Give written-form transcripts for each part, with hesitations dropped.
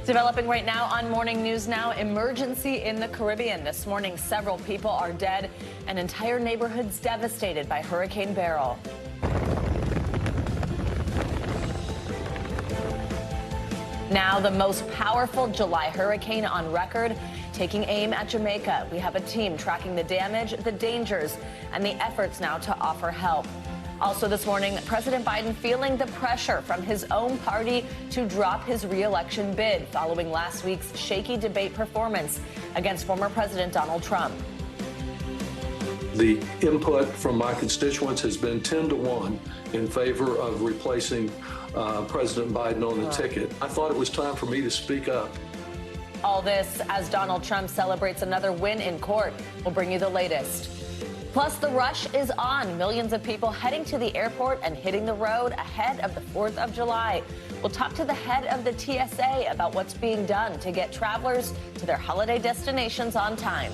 Developing right now on Morning News Now, emergency in the Caribbean. This morning, several people are dead and entire neighborhoods devastated by Hurricane Beryl. Now, the most powerful July hurricane on record, taking aim at Jamaica. We have a team tracking the damage, the dangers, and the efforts now to offer help. Also this morning, President Biden feeling the pressure from his own party to drop his re-election bid following last week's shaky debate performance against former President Donald Trump. The input from my constituents has been 10-1 in favor of replacing President Biden on the ticket. I thought it was time for me to speak up. All this as Donald Trump celebrates another win in court. We'll bring you the latest. Plus, the rush is on. Millions of people heading to the airport and hitting the road ahead of the 4th of July. We'll talk to the head of the TSA about what's being done to get travelers to their holiday destinations on time.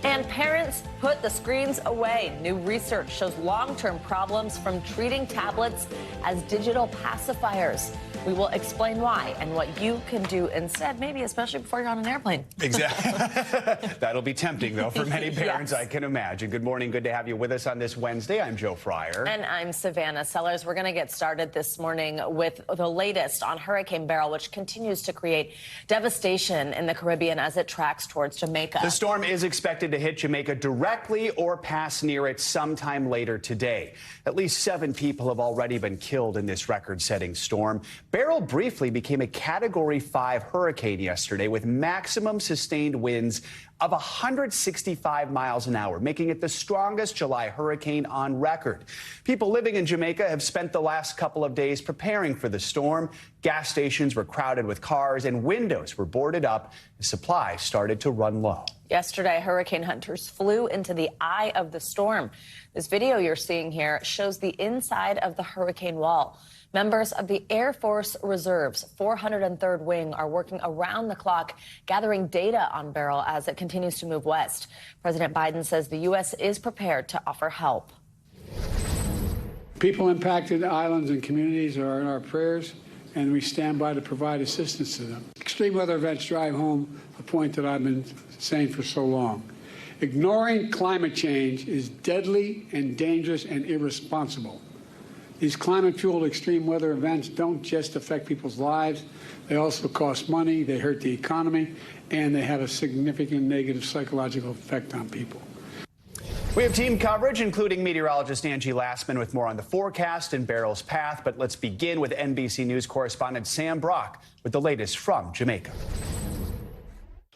And parents put the screens away. New research shows long-term problems from treating tablets as digital pacifiers. We will explain why and what you can do instead, maybe especially before you're on an airplane. Exactly. That'll be tempting, though, for many parents, yes. I can imagine. Good morning. Good to have you with us on this Wednesday. I'm Joe Fryer. And I'm Savannah Sellers. We're going to get started this morning with the latest on Hurricane Beryl, which continues to create devastation in the Caribbean as it tracks towards Jamaica. The storm is expected to hit Jamaica directly or pass near it sometime later today. At least 7 people have already been killed in this record-setting storm. Beryl briefly became a Category 5 hurricane yesterday with maximum sustained winds of 165 miles an hour, making it the strongest July hurricane on record. People living in Jamaica have spent the last couple of days preparing for the storm. Gas stations were crowded with cars and windows were boarded up as supplies started to run low. Yesterday, hurricane hunters flew into the eye of the storm. This video you're seeing here shows the inside of the hurricane wall. Members of the Air Force Reserve's 403rd Wing are working around the clock, gathering data on Beryl as it continues to move west. President Biden says the U.S. is prepared to offer help. People impacted islands and communities are in our prayers, and we stand by to provide assistance to them. Extreme weather events drive home a point that I've been saying for so long. Ignoring climate change is deadly and dangerous and irresponsible. These climate-fueled extreme weather events don't just affect people's lives. They also cost money, they hurt the economy, and they have a significant negative psychological effect on people. We have team coverage, including meteorologist Angie Lassman with more on the forecast and Beryl's path. But let's begin with NBC News correspondent Sam Brock with the latest from Jamaica.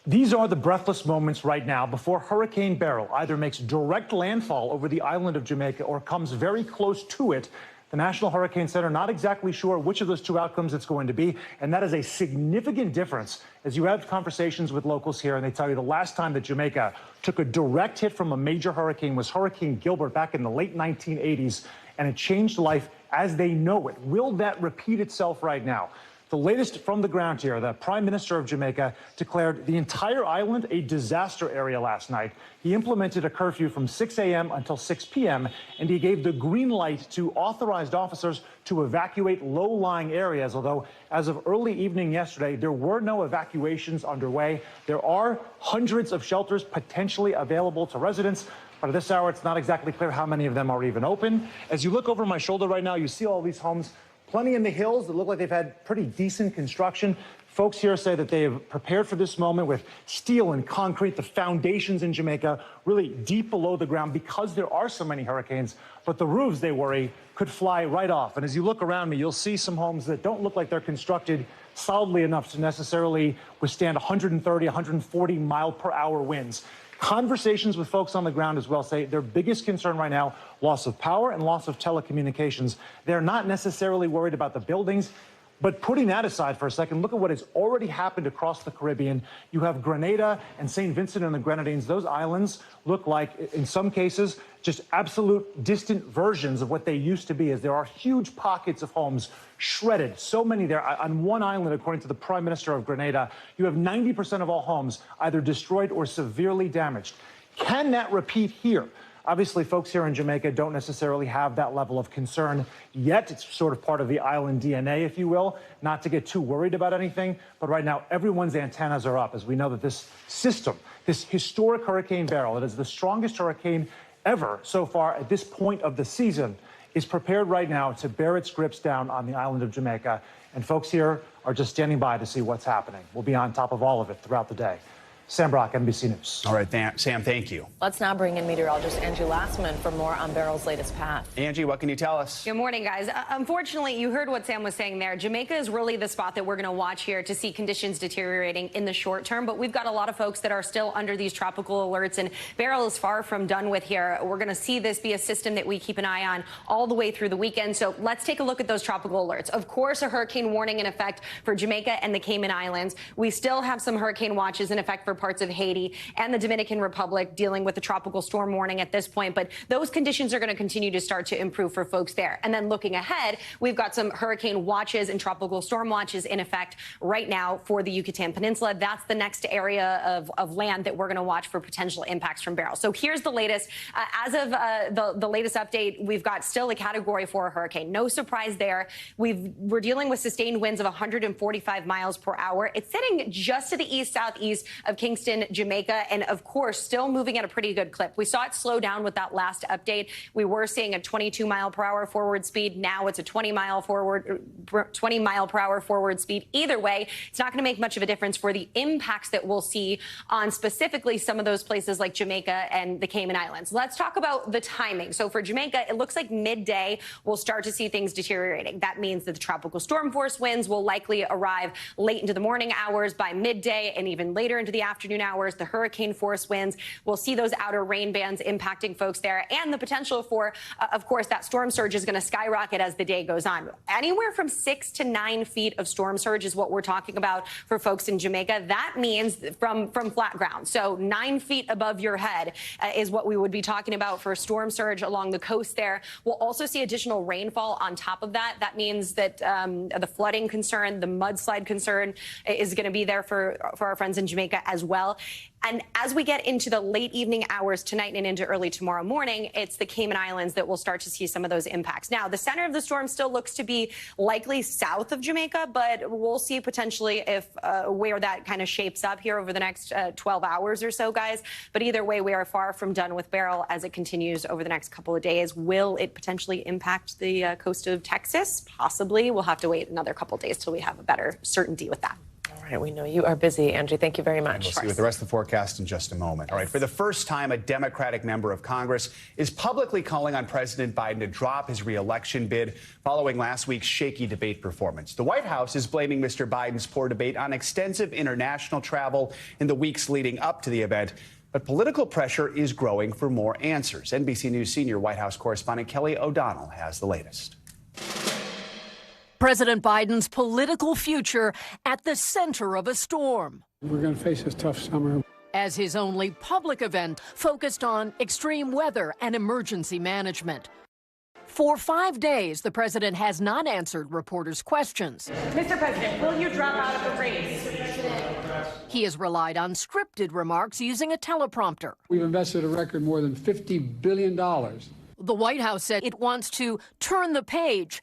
These are the breathless moments right now before Hurricane Beryl either makes direct landfall over the island of Jamaica or comes very close to it. The National Hurricane Center not exactly sure which of those two outcomes it's going to be, and that is a significant difference as you have conversations with locals here, and they tell you the last time that Jamaica took a direct hit from a major hurricane was Hurricane Gilbert back in the late 1980s, and it changed life as they know it. Will that repeat itself right now? The latest from the ground here, the Prime Minister of Jamaica declared the entire island a disaster area last night. He implemented a curfew from 6 a.m. until 6 p.m., and he gave the green light to authorized officers to evacuate low-lying areas, although as of early evening yesterday, there were no evacuations underway. There are hundreds of shelters potentially available to residents, but at this hour, it's not exactly clear how many of them are even open. As you look over my shoulder right now, you see all these homes, plenty in the hills that look like they've had pretty decent construction. Folks here say that they have prepared for this moment with steel and concrete, the foundations in Jamaica really deep below the ground because there are so many hurricanes. But the roofs, they worry, could fly right off. And as you look around me, you'll see some homes that don't look like they're constructed solidly enough to necessarily withstand 130, 140 mile per hour winds. Conversations with folks on the ground as well say their biggest concern right now, loss of power and loss of telecommunications. They're not necessarily worried about the buildings. But putting that aside for a second, look at what has already happened across the Caribbean. You have Grenada and St. Vincent and the Grenadines. Those islands look like, in some cases, just absolute distant versions of what they used to be, as there are huge pockets of homes shredded. So many there. On one island, according to the Prime Minister of Grenada, you have 90% of all homes either destroyed or severely damaged. Can that repeat here? Obviously, folks here in Jamaica don't necessarily have that level of concern yet. It's sort of part of the island DNA, if you will, not to get too worried about anything. But right now, everyone's antennas are up as we know that this system, this historic Hurricane Beryl, it is the strongest hurricane ever so far at this point of the season, is prepared right now to bear its grips down on the island of Jamaica. And folks here are just standing by to see what's happening. We'll be on top of all of it throughout the day. Sam Brock, NBC News. All right, Sam, thank you. Let's now bring in meteorologist Angie Lassman for more on Beryl's latest path. Angie, what can you tell us? Good morning, guys. Unfortunately, you heard what Sam was saying there. Jamaica is really the spot that we're going to watch here to see conditions deteriorating in the short term. But we've got a lot of folks that are still under these tropical alerts, and Beryl is far from done with here. We're going to see this be a system that we keep an eye on all the way through the weekend. So let's take a look at those tropical alerts. Of course, a hurricane warning in effect for Jamaica and the Cayman Islands. We still have some hurricane watches in effect for parts of Haiti and the Dominican Republic, dealing with the tropical storm warning at this point. But those conditions are going to continue to start to improve for folks there. And then looking ahead, we've got some hurricane watches and tropical storm watches in effect right now for the Yucatan Peninsula. That's the next area of land that we're going to watch for potential impacts from Beryl. So here's the latest. As of the latest update, we've got still a Category 4 hurricane. No surprise there. We're dealing with sustained winds of 145 miles per hour. It's sitting just to the east-southeast of Kingston, Jamaica, and of course, still moving at a pretty good clip. We saw it slow down with that last update. We were seeing a 22 mile per hour forward speed. Now it's a 20 mile per hour forward speed. Either way, it's not going to make much of a difference for the impacts that we'll see on specifically some of those places like Jamaica and the Cayman Islands. Let's talk about the timing. So for Jamaica, it looks like midday we'll start to see things deteriorating. That means that the tropical storm force winds will likely arrive late into the morning hours. By midday and even later into the afternoon hours, the hurricane force winds. We'll see those outer rain bands impacting folks there, and the potential for, of course, that storm surge is going to skyrocket as the day goes on. Anywhere from 6 to 9 feet of storm surge is what we're talking about for folks in Jamaica. That means from flat ground. So 9 feet above your head is what we would be talking about for storm surge along the coast there. We'll also see additional rainfall on top of that. That means that the flooding concern, the mudslide concern is going to be there for our friends in Jamaica as well. And as we get into the late evening hours tonight and into early tomorrow morning, it's the Cayman Islands that we'll start to see some of those impacts. Now, the center of the storm still looks to be likely south of Jamaica, but we'll see potentially if where that kind of shapes up here over the next 12 hours or so, guys. But either way, we are far from done with Beryl as it continues over the next couple of days. Will it potentially impact the coast of Texas? Possibly. We'll have to wait another couple of days till we have a better certainty with that. All right, we know you are busy, Angie. Thank you very much. And we'll see with the rest of the forecast in just a moment. All right, for the first time, a Democratic member of Congress is publicly calling on President Biden to drop his re-election bid following last week's shaky debate performance. The White House is blaming Mr. Biden's poor debate on extensive international travel in the weeks leading up to the event. But political pressure is growing for more answers. NBC News senior White House correspondent Kelly O'Donnell has the latest. President Biden's political future at the center of a storm. We're going to face a tough summer. As his only public event focused on extreme weather and emergency management. For 5 days, the president has not answered reporters' questions. Mr. President, will you drop out of the race? He has relied on scripted remarks using a teleprompter. We've invested a record more than $50 billion. The White House said it wants to turn the page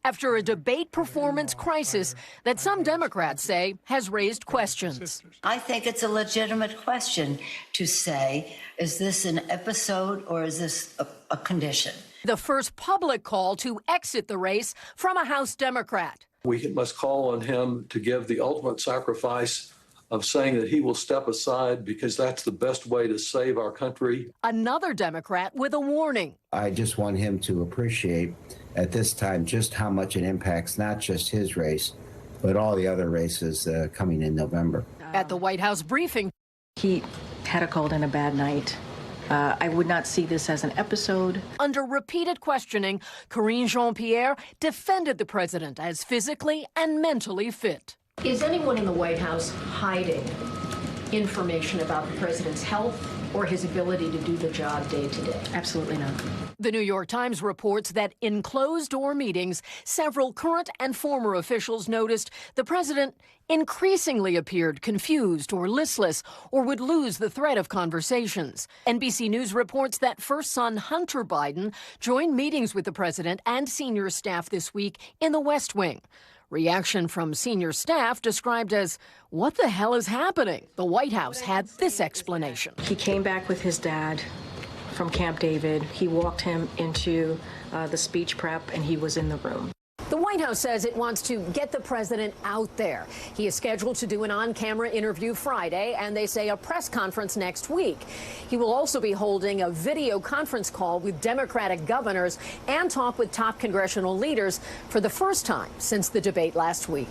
after a debate performance crisis that some Democrats say has raised questions. I think it's a legitimate question to say, is this an episode or is this a condition? The first public call to exit the race from a House Democrat. We must call on him to give the ultimate sacrifice of saying that he will step aside because that's the best way to save our country. Another Democrat with a warning. I just want him to appreciate at this time just how much it impacts not just his race, but all the other races coming in November. At the White House briefing, he had a cold and a bad night. I would not see this as an episode. Under repeated questioning, Karine Jean-Pierre defended the president as physically and mentally fit. Is anyone in the White House hiding information about the president's health or his ability to do the job day to day. Absolutely not. The New York Times reports that in closed-door meetings, several current and former officials noticed the president increasingly appeared confused or listless or would lose the thread of conversations. NBC News reports that first son Hunter Biden joined meetings with the president and senior staff this week in the West Wing. Reaction from senior staff described as, "What the hell is happening?" The White House had this explanation. He came back with his dad from Camp David. He walked him into the speech prep, and he was in the room. The White House says it wants to get the president out there. He is scheduled to do an on-camera interview Friday, and they say a press conference next week. He will also be holding a video conference call with Democratic governors and talk with top congressional leaders for the first time since the debate last week.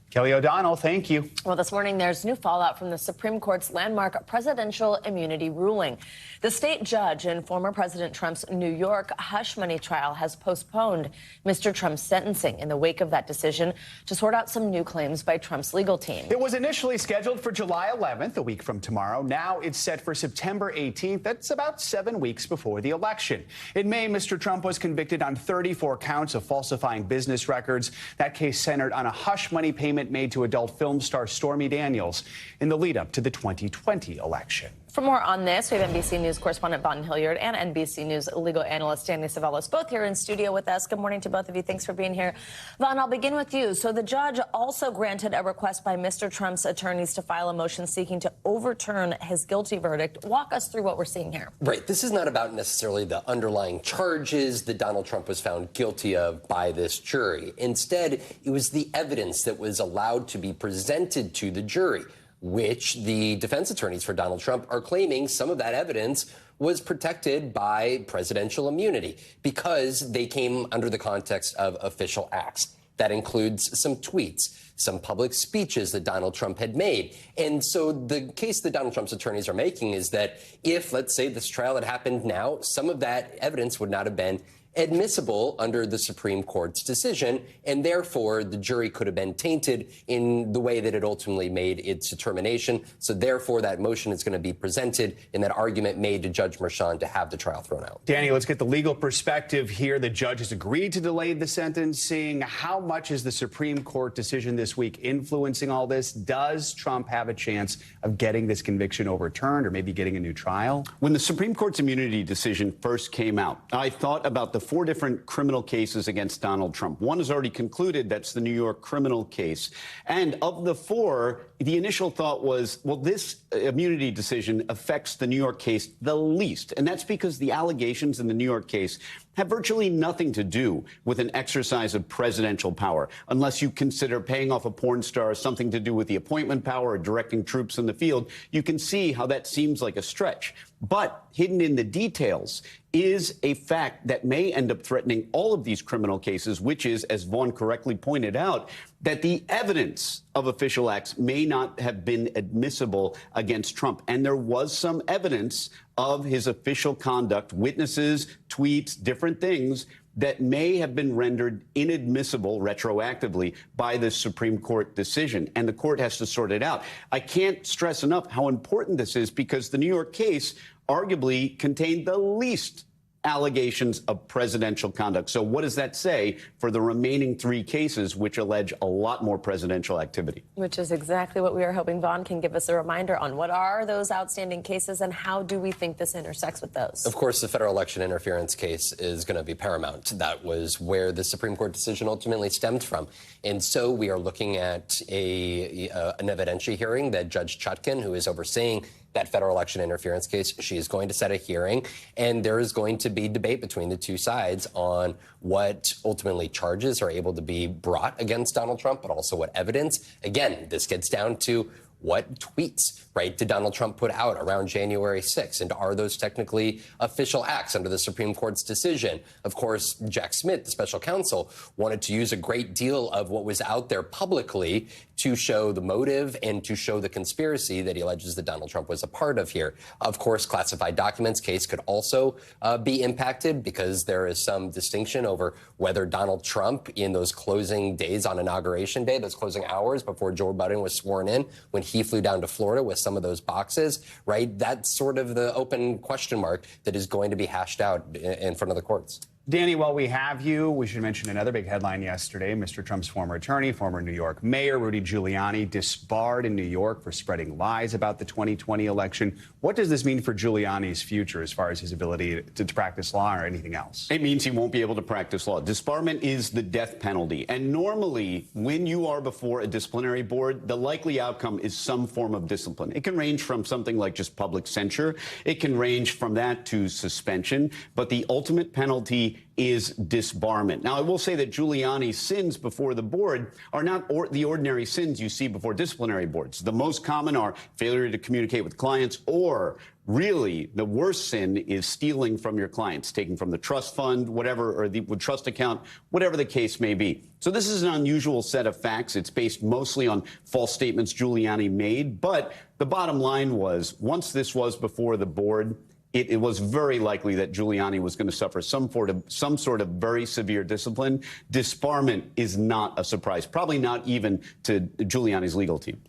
Kelly O'Donnell, thank you. Well, this morning there's new fallout from the Supreme Court's landmark presidential immunity ruling. The state judge in former President Trump's New York hush money trial has postponed Mr. Trump's sentencing in the wake of that decision to sort out some new claims by Trump's legal team. It was initially scheduled for July 11th, a week from tomorrow. Now it's set for September 18th. That's about 7 weeks before the election. In May, Mr. Trump was convicted on 34 counts of falsifying business records. That case centered on a hush money payment made to adult film star Stormy Daniels in the lead up to the 2020 election. For more on this, we have NBC News correspondent Vaughn Hilliard and NBC News legal analyst Danny Savalos both here in studio with us. Good morning to both of you. Thanks for being here. Vaughn, I'll begin with you. So the judge also granted a request by Mr. Trump's attorneys to file a motion seeking to overturn his guilty verdict. Walk us through what we're seeing here. Right. This is not about necessarily the underlying charges that Donald Trump was found guilty of by this jury. Instead, it was the evidence that was allowed to be presented to the jury, which the defense attorneys for Donald Trump are claiming some of that evidence was protected by presidential immunity because they came under the context of official acts. That includes some tweets, some public speeches that Donald Trump had made. And so the case that Donald Trump's attorneys are making is that if, let's say, this trial had happened now, some of that evidence would not have been admissible under the Supreme Court's decision, and therefore the jury could have been tainted in the way that it ultimately made its determination. So therefore that motion is going to be presented in that argument made to Judge Merchan to have the trial thrown out. Danny, let's get the legal perspective here. The judge has agreed to delay the sentencing. How much is the Supreme Court decision this week influencing all this? Does Trump have a chance of getting this conviction overturned or maybe getting a new trial? When the Supreme Court's immunity decision first came out, I thought about the 4 different criminal cases against Donald Trump. One is already concluded. That's the New York criminal case. And of the 4, the initial thought was, well, this immunity decision affects the New York case the least. And that's because the allegations in the New York case have virtually nothing to do with an exercise of presidential power, unless you consider paying off a porn star something to do with the appointment power or directing troops in the field. You can see how that seems like a stretch. But hidden in the details is a fact that may end up threatening all of these criminal cases, which is, as Vaughn correctly pointed out, that the evidence of official acts may not have been admissible against Trump. And there was some evidence of his official conduct, witnesses, tweets, different things that may have been rendered inadmissible retroactively by the Supreme Court decision. And the court has to sort it out. I can't stress enough how important this is because the New York case arguably contained the least allegations of presidential conduct. So what does that say for the remaining 3 cases, which allege a lot more presidential activity? Which is exactly what we are hoping Vaughn can give us a reminder on. What are those outstanding cases and how do we think this intersects with those? Of course, the federal election interference case is going to be paramount. That was where the Supreme Court decision ultimately stemmed from. And so we are looking at an evidentiary hearing that Judge Chutkan, who is overseeing that federal election interference case, she is going to set a hearing, and there is going to be debate between the 2 sides on what ultimately charges are able to be brought against Donald Trump, but also what evidence. Again, this gets down to what tweets, right, did Donald Trump put out around January 6th? And are those technically official acts under the Supreme Court's decision? Of course, Jack Smith, the special counsel, wanted to use a great deal of what was out there publicly to show the motive and to show the conspiracy that he alleges that Donald Trump was a part of here. Of course, classified documents case could also be impacted because there is some distinction over whether Donald Trump, in those closing days on Inauguration Day, those closing hours before Joe Biden was sworn in, when he flew down to Florida with some of those boxes, right? That's sort of the open question mark that is going to be hashed out in front of the courts. Danny, while we have you, we should mention another big headline yesterday. Mr. Trump's former attorney, former New York Mayor Rudy Giuliani, disbarred in New York for spreading lies about the 2020 election. What does this mean for Giuliani's future as far as his ability to practice law or anything else? It means he won't be able to practice law. Disbarment is the death penalty. And normally, when you are before a disciplinary board, the likely outcome is some form of discipline. It can range from something like just public censure. It can range from that to suspension. But the ultimate penalty is disbarment. Now, I will say that Giuliani's sins before the board are not the ordinary sins you see before disciplinary boards. The most common are failure to communicate with clients, or really the worst sin is stealing from your clients, taking from the trust fund, whatever, or the trust account, whatever the case may be. So this is an unusual set of facts. It's based mostly on false statements Giuliani made. But the bottom line was, once this was before the board, it was very likely that Giuliani was going to suffer some sort of very severe discipline. Disbarment is not a surprise, probably not even to Giuliani's legal team.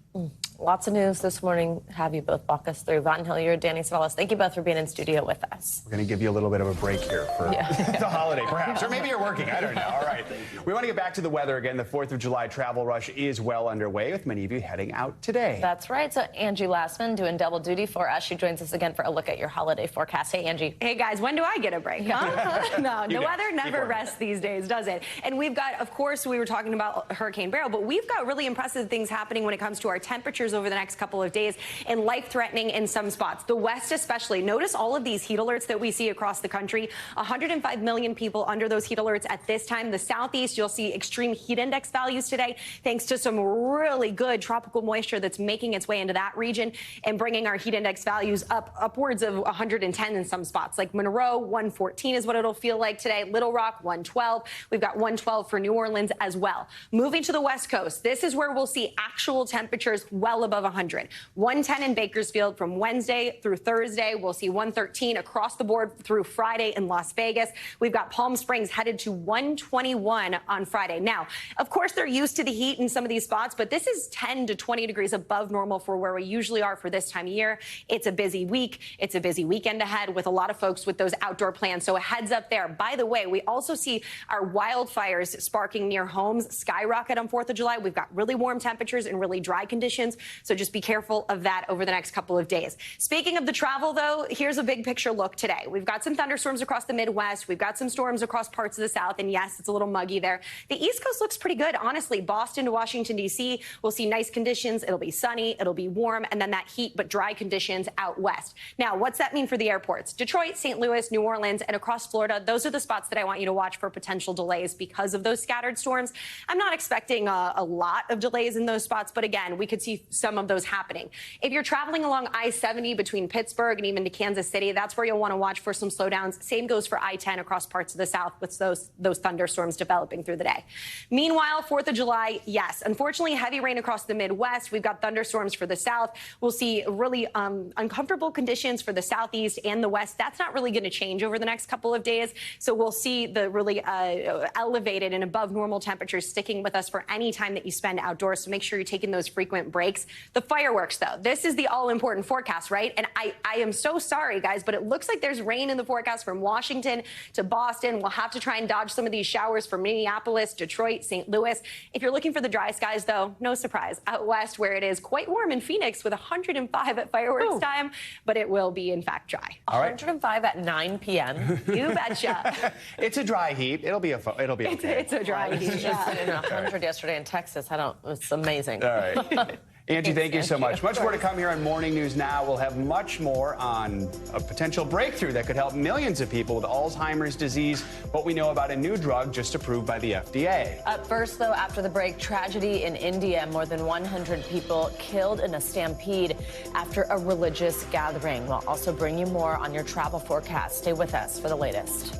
Lots of news this morning. Have you both walk us through. Von Hillier, Danny Savalas, thank you both for being in studio with us. We're going to give you a little bit of a break here for the holiday, perhaps. Or maybe you're working. I don't know. All right. We want to get back to the weather again. The 4th of July travel rush is well underway, with many of you heading out today. That's right. So Angie Lassman doing double duty for us. She joins us again for a look at your holiday forecast. Hey, Angie. Hey, guys. When do I get a break? Huh? No, the weather never rests these days, does it? And we've got, of course, we were talking about Hurricane Beryl, but we've got really impressive things happening when it comes to our temperatures over the next couple of days, and life-threatening in some spots. The West especially. Notice all of these heat alerts that we see across the country. 105 million people under those heat alerts at this time. The Southeast, you'll see extreme heat index values today, thanks to some really good tropical moisture that's making its way into that region and bringing our heat index values up upwards of 110 in some spots. Like Monroe, 114 is what it'll feel like today. Little Rock, 112. We've got 112 for New Orleans as well. Moving to the West Coast, this is where we'll see actual temperatures well above 100. 110 in Bakersfield from Wednesday through Thursday. We'll see 113 across the board through Friday in Las Vegas. We've got Palm Springs headed to 121 on Friday. Now, of course, they're used to the heat in some of these spots, but this is 10 to 20 degrees above normal for where we usually are for this time of year. It's a busy week. It's a busy weekend ahead with a lot of folks with those outdoor plans. So a heads up there. By the way, we also see our wildfires sparking near homes skyrocket on 4th of July. We've got really warm temperatures and really dry conditions. So just be careful of that over the next couple of days. Speaking of the travel, though, here's a big picture look today. We've got some thunderstorms across the Midwest. We've got some storms across parts of the South. And yes, it's a little muggy there. The East Coast looks pretty good, honestly. Boston to Washington, D.C., we'll see nice conditions. It'll be sunny. It'll be warm. And then that heat but dry conditions out west. Now, what's that mean for the airports? Detroit, St. Louis, New Orleans, and across Florida, those are the spots that I want you to watch for potential delays because of those scattered storms. I'm not expecting a lot of delays in those spots, but again, we could see some of those happening. If you're traveling along I-70 between Pittsburgh and even to Kansas City, that's where you'll want to watch for some slowdowns. Same goes for I-10 across parts of the South with those thunderstorms developing through the day. Meanwhile, 4th of July, yes, unfortunately, heavy rain across the Midwest. We've got thunderstorms for the South. We'll see really uncomfortable conditions for the Southeast and the West. That's not really going to change over the next couple of days. So we'll see the really elevated and above normal temperatures sticking with us for any time that you spend outdoors. So make sure you're taking those frequent breaks. The fireworks, though, this is the all-important forecast, right? And I am so sorry, guys, but it looks like there's rain in the forecast from Washington to Boston. We'll have to try and dodge some of these showers from Minneapolis, Detroit, St. Louis. If you're looking for the dry skies, though, no surprise. Out west, where it is quite warm in Phoenix with 105 at fireworks time, but it will be, in fact, dry. All right. 105 at 9 p.m. You betcha. It's a dry heat. It'll be okay. It's a dry heat. Just in 100 yesterday in Texas. It's amazing. All right. Angie, thank you so much. Much more to come here on Morning News Now. We'll have much more on a potential breakthrough that could help millions of people with Alzheimer's disease, what we know about a new drug just approved by the FDA. Up first, though, after the break, tragedy in India. More than 100 people killed in a stampede after a religious gathering. We'll also bring you more on your travel forecast. Stay with us for the latest.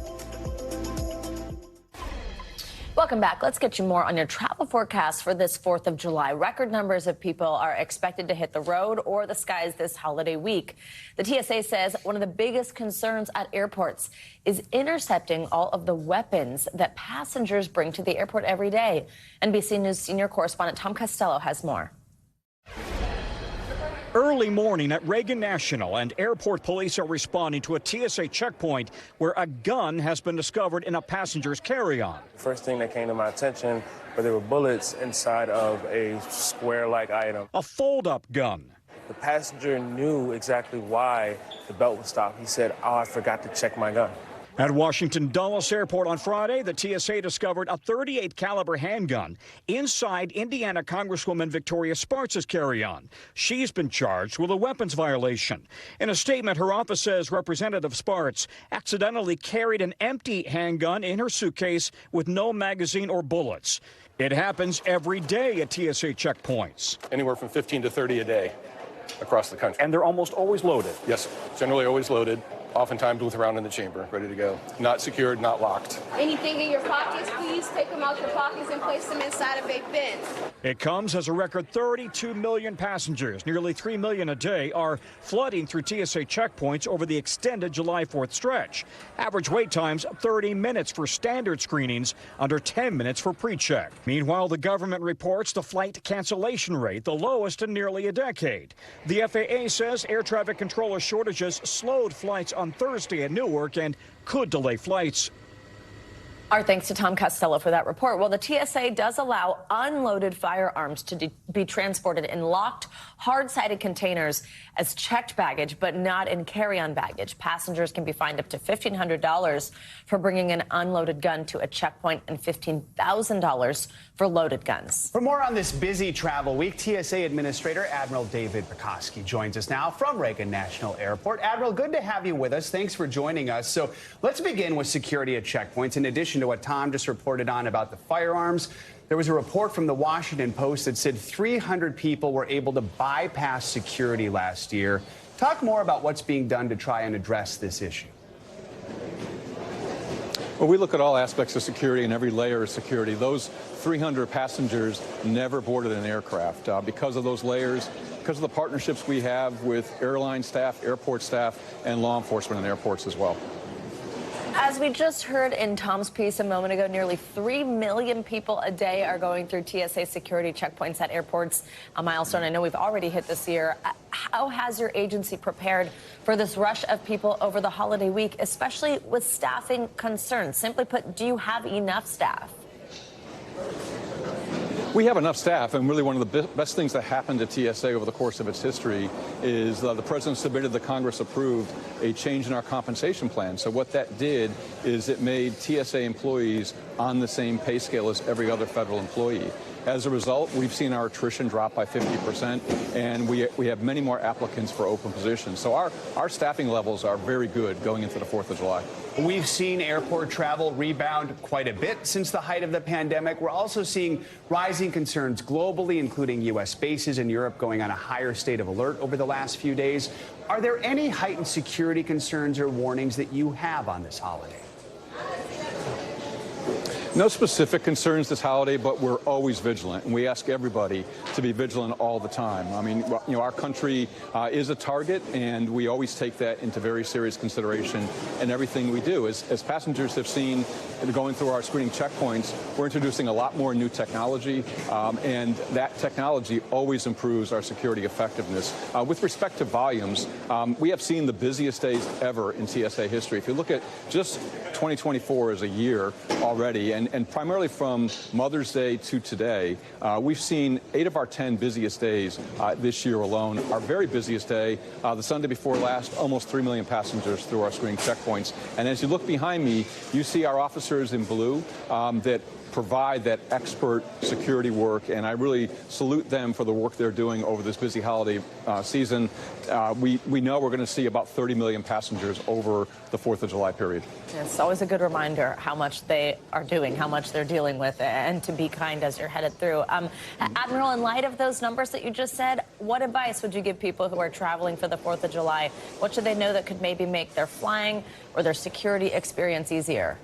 Welcome back. Let's get you more on your travel forecast for this 4th of July. Record numbers of people are expected to hit the road or the skies this holiday week. The TSA says one of the biggest concerns at airports is intercepting all of the weapons that passengers bring to the airport every day. NBC News senior correspondent Tom Costello has more. Early morning at Reagan National, and airport police are responding to a TSA checkpoint where a gun has been discovered in a passenger's carry-on. First thing that came to my attention were there were bullets inside of a square-like item. A fold-up gun. The passenger knew exactly why the belt was stopped. He said, "Oh, I forgot to check my gun." At Washington Dulles Airport on Friday, the TSA discovered a .38 caliber handgun inside Indiana Congresswoman Victoria Spartz's carry-on. She's been charged with a weapons violation. In a statement, her office says Representative Spartz accidentally carried an empty handgun in her suitcase with no magazine or bullets. It happens every day at TSA checkpoints. Anywhere from 15 to 30 a day across the country. And they're almost always loaded. Yes, generally always loaded. Oftentimes with a round in the chamber, ready to go. Not secured, not locked. Anything in your pockets, please take them out your pockets and place them inside of a bin. It comes as a record 32 million passengers, nearly 3 million a day, are flooding through TSA checkpoints over the extended July 4th stretch. Average wait times 30 minutes for standard screenings, under 10 minutes for pre-check. Meanwhile, the government reports the flight cancellation rate, the lowest in nearly a decade. The FAA says air traffic controller shortages slowed flights on Thursday at Newark and could delay flights. Our thanks to Tom Costello for that report. Well, the TSA does allow unloaded firearms to be transported in locked, hard-sided containers as checked baggage, but not in carry-on baggage. Passengers can be fined up to $1,500 for bringing an unloaded gun to a checkpoint and $15,000 for loaded guns. For more on this busy travel week, TSA Administrator Admiral David Pekoski joins us now from Reagan National Airport. Admiral, good to have you with us. Thanks for joining us. So let's begin with security at checkpoints. In addition to what Tom just reported on about the firearms, there was a report from the Washington Post that said 300 people were able to bypass security last year. Talk more about what's being done to try and address this issue. Well, we look at all aspects of security and every layer of security. Those 300 passengers never boarded an aircraft because of those layers, because of the partnerships we have with airline staff, airport staff, and law enforcement in airports as well. As we just heard in Tom's piece a moment ago, nearly 3 million people a day are going through TSA security checkpoints at airports, a milestone I know we've already hit this year. How has your agency prepared for this rush of people over the holiday week, especially with staffing concerns? Simply put, do you have enough staff? We have enough staff, and really one of the best things that happened to TSA over the course of its history is the President submitted, the Congress approved a change in our compensation plan. So what that did is it made TSA employees on the same pay scale as every other federal employee. As a result, we've seen our attrition drop by 50%, and we have many more applicants for open positions. So our staffing levels are very good going into the 4th of July. We've seen airport travel rebound quite a bit since the height of the pandemic. We're also seeing rising concerns globally, including U.S. bases in Europe going on a higher state of alert over the last few days. Are there any heightened security concerns or warnings that you have on this holiday? No specific concerns this holiday, but we're always vigilant, and we ask everybody to be vigilant all the time. I mean, you know, our country is a target, and we always take that into very serious consideration in everything we do. As passengers have seen going through our screening checkpoints, we're introducing a lot more new technology, and that technology always improves our security effectiveness. With respect to volumes, we have seen the busiest days ever in TSA history. If you look at just 2024 as a year already, and primarily from Mother's Day to today, we've seen 8 of our 10 busiest days this year alone. Our very busiest day, the Sunday before last, almost 3 million passengers through our screening checkpoints. And as you look behind me, you see our officers in blue that provide that expert security work, and I really salute them for the work they're doing over this busy holiday season. We know we're going to see about 30 million passengers over the 4th of July period. It's always a good reminder how much they are doing, how much they're dealing with, and to be kind as you're headed through. Admiral, in light of those numbers that you just said, what advice would you give people who are traveling for the 4th of July? What should they know that could maybe make their flying or their security experience easier?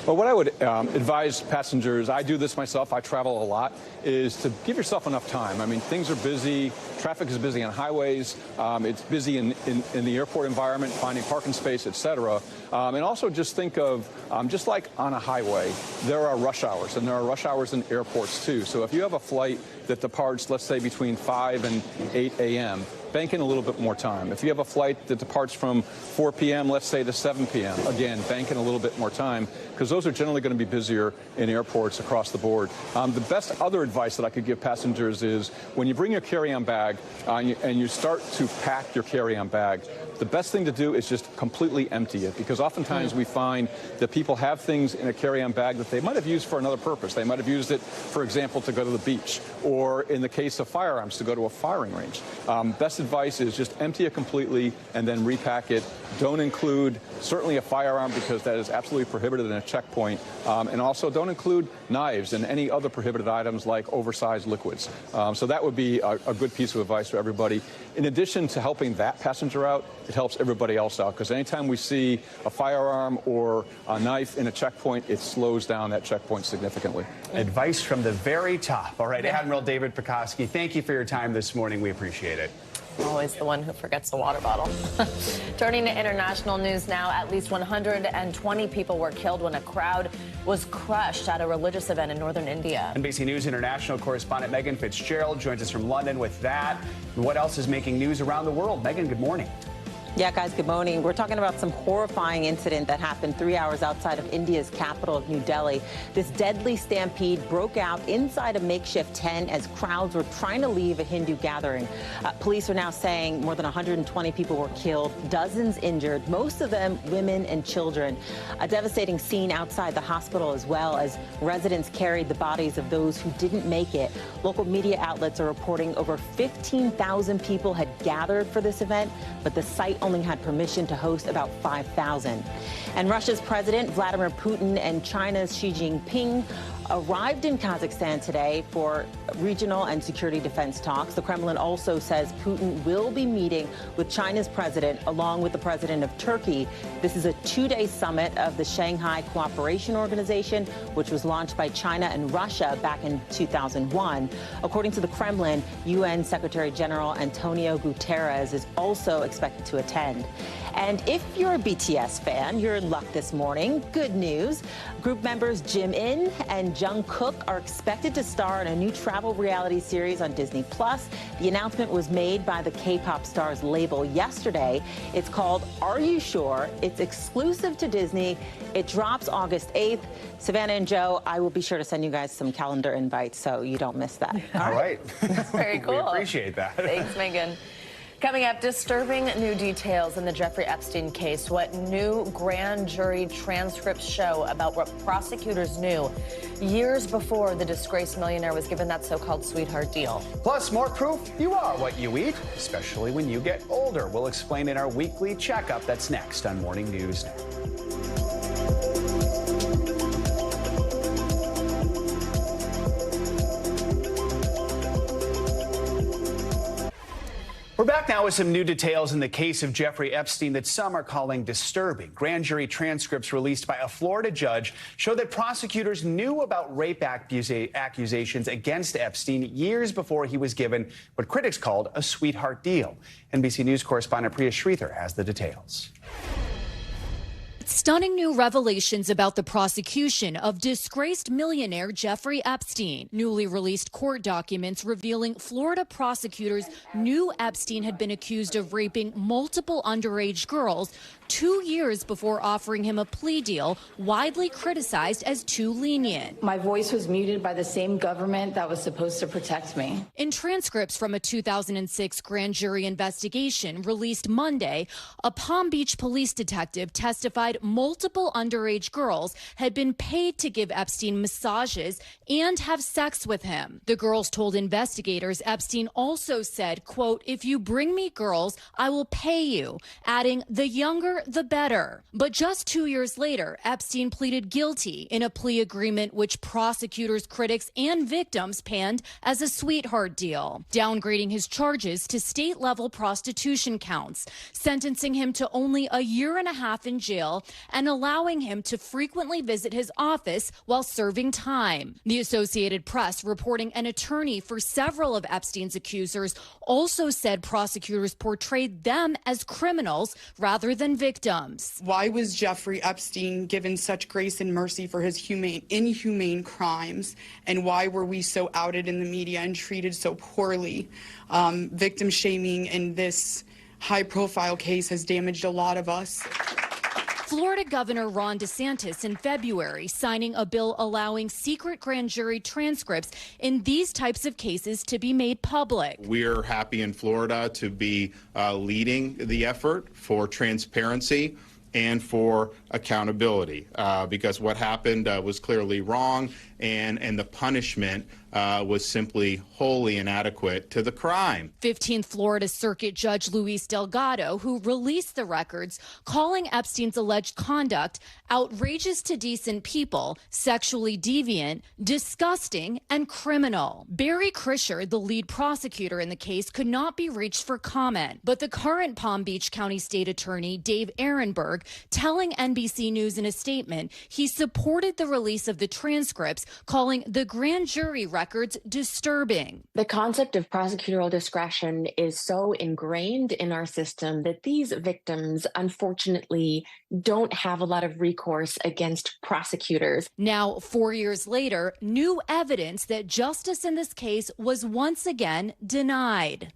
Well, what I would advise passengers, I do this myself, I travel a lot, is to give yourself enough time. I mean, things are busy, traffic is busy on highways, it's busy in the airport environment, finding parking space, etc. And also just think of, just like on a highway, there are rush hours, and there are rush hours in airports too. So if you have a flight that departs, let's say, between 5 and 8 a.m., bank in a little bit more time. If you have a flight that departs from 4 p.m., let's say, to 7 p.m., again, bank in a little bit more time, because those are generally going to be busier in airports across the board. The best other advice that I could give passengers is when you bring your carry-on bag and you start to pack your carry-on bag, the best thing to do is just completely empty it, because oftentimes we find that people have things in a carry-on bag that they might have used for another purpose. They might have used it, for example, to go to the beach, or in the case of firearms, to go to a firing range. Best advice is just empty it completely and then repack it. Don't include certainly a firearm, because that is absolutely prohibited in a checkpoint, and also don't include knives and any other prohibited items like oversized liquids. So that would be a good piece of advice for everybody. In addition to helping that passenger out, it helps everybody else out, because anytime we see a firearm or a knife in a checkpoint, it slows down that checkpoint significantly. Advice from the very top. All right, Admiral David Pekoski, thank you for your time this morning. We appreciate it. Always the one who forgets the water bottle. Turning to international news now, at least 120 people were killed when a crowd was crushed at a religious event in northern India. NBC News international correspondent Megan Fitzgerald joins us from London with that. What else is making news around the world? Megan, good morning. Yeah, guys, good morning. We're talking about some horrifying incident that happened 3 hours outside of India's capital of New Delhi. This deadly stampede broke out inside a makeshift tent as crowds were trying to leave a Hindu gathering. Police are now saying more than 120 people were killed, dozens injured, most of them women and children. A devastating scene outside the hospital as well, as residents carried the bodies of those who didn't make it. Local media outlets are reporting over 15,000 people had gathered for this event, but the site only had permission to host about 5,000. And Russia's President Vladimir Putin and China's Xi Jinping arrived in Kazakhstan today for regional and security defense talks. The Kremlin also says Putin will be meeting with China's president along with the president of Turkey. This is a two-day summit of the Shanghai Cooperation Organization, which was launched by China and Russia back in 2001. According to the Kremlin, UN Secretary General Antonio Guterres is also expected to attend. And if you're a BTS fan, you're in luck this morning. Good news. Group members Jimin and Jungkook are expected to star in a new travel reality series on Disney+. The announcement was made by the K-pop star's label yesterday. It's called Are You Sure? It's exclusive to Disney. It drops August 8th. Savannah and Joe, I will be sure to send you guys some calendar invites so you don't miss that. All right. Very cool. We appreciate that. Thanks, Megan. Coming up, disturbing new details in the Jeffrey Epstein case. What new grand jury transcripts show about what prosecutors knew years before the disgraced millionaire was given that so-called sweetheart deal. Plus, more proof you are what you eat, especially when you get older. We'll explain in our weekly checkup. That's next on Morning News Now. We're back now with some new details in the case of Jeffrey Epstein that some are calling disturbing. Grand jury transcripts released by a Florida judge show that prosecutors knew about rape accusations against Epstein years before he was given what critics called a sweetheart deal. NBC News correspondent Priya Sridhar has the details. Stunning new revelations about the prosecution of disgraced millionaire Jeffrey Epstein. Newly released court documents revealing Florida prosecutors knew Epstein had been accused of raping multiple underage girls 2 years before offering him a plea deal widely criticized as too lenient. My voice was muted by the same government that was supposed to protect me. In transcripts from a 2006 grand jury investigation released Monday, a Palm Beach police detective testified multiple underage girls had been paid to give Epstein massages and have sex with him. The girls told investigators Epstein also said, quote, "If you bring me girls, I will pay you," adding, "the younger, the better." But just 2 years later, Epstein pleaded guilty in a plea agreement which prosecutors, critics, and victims panned as a sweetheart deal, downgrading his charges to state-level prostitution counts, sentencing him to only a year and a half in jail and allowing him to frequently visit his office while serving time. The Associated Press reporting an attorney for several of Epstein's accusers also said prosecutors portrayed them as criminals rather than victims. Why was Jeffrey Epstein given such grace and mercy for his inhumane crimes? And why were we so outed in the media and treated so poorly? Victim shaming in this high-profile case has damaged a lot of us. Florida Governor Ron DeSantis in February signing a bill allowing secret grand jury transcripts in these types of cases to be made public. We're happy in Florida to be leading the effort for transparency and for accountability, because what happened was clearly wrong, and the punishment was simply wholly inadequate to the crime. 15th Florida Circuit Judge Luis Delgado, who released the records, calling Epstein's alleged conduct outrageous to decent people, sexually deviant, disgusting, and criminal. Barry Krischer, the lead prosecutor in the case, could not be reached for comment, but the current Palm Beach County State Attorney, Dave Ehrenberg, telling NBC News in a statement he supported the release of the transcripts, calling the grand jury records disturbing. The concept of prosecutorial discretion is so ingrained in our system that these victims, unfortunately, don't have a lot of recourse against prosecutors. Now, 4 years later, new evidence that justice in this case was once again denied.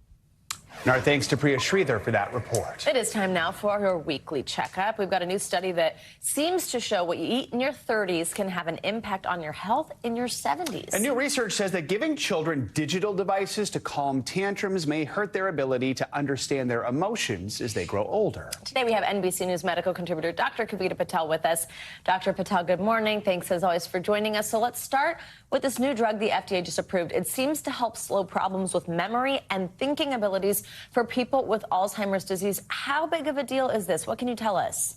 And our thanks to Priya Sridhar for that report. It is time now for your weekly checkup. We've got a new study that seems to show what you eat in your 30s can have an impact on your health in your 70s. And new research says that giving children digital devices to calm tantrums may hurt their ability to understand their emotions as they grow older. Today we have NBC News medical contributor Dr. Kavita Patel with us. Dr. Patel, good morning. Thanks as always for joining us. So let's start with this new drug the FDA just approved. It seems to help slow problems with memory and thinking abilities for people with Alzheimer's disease. How big of a deal is this? What can you tell us?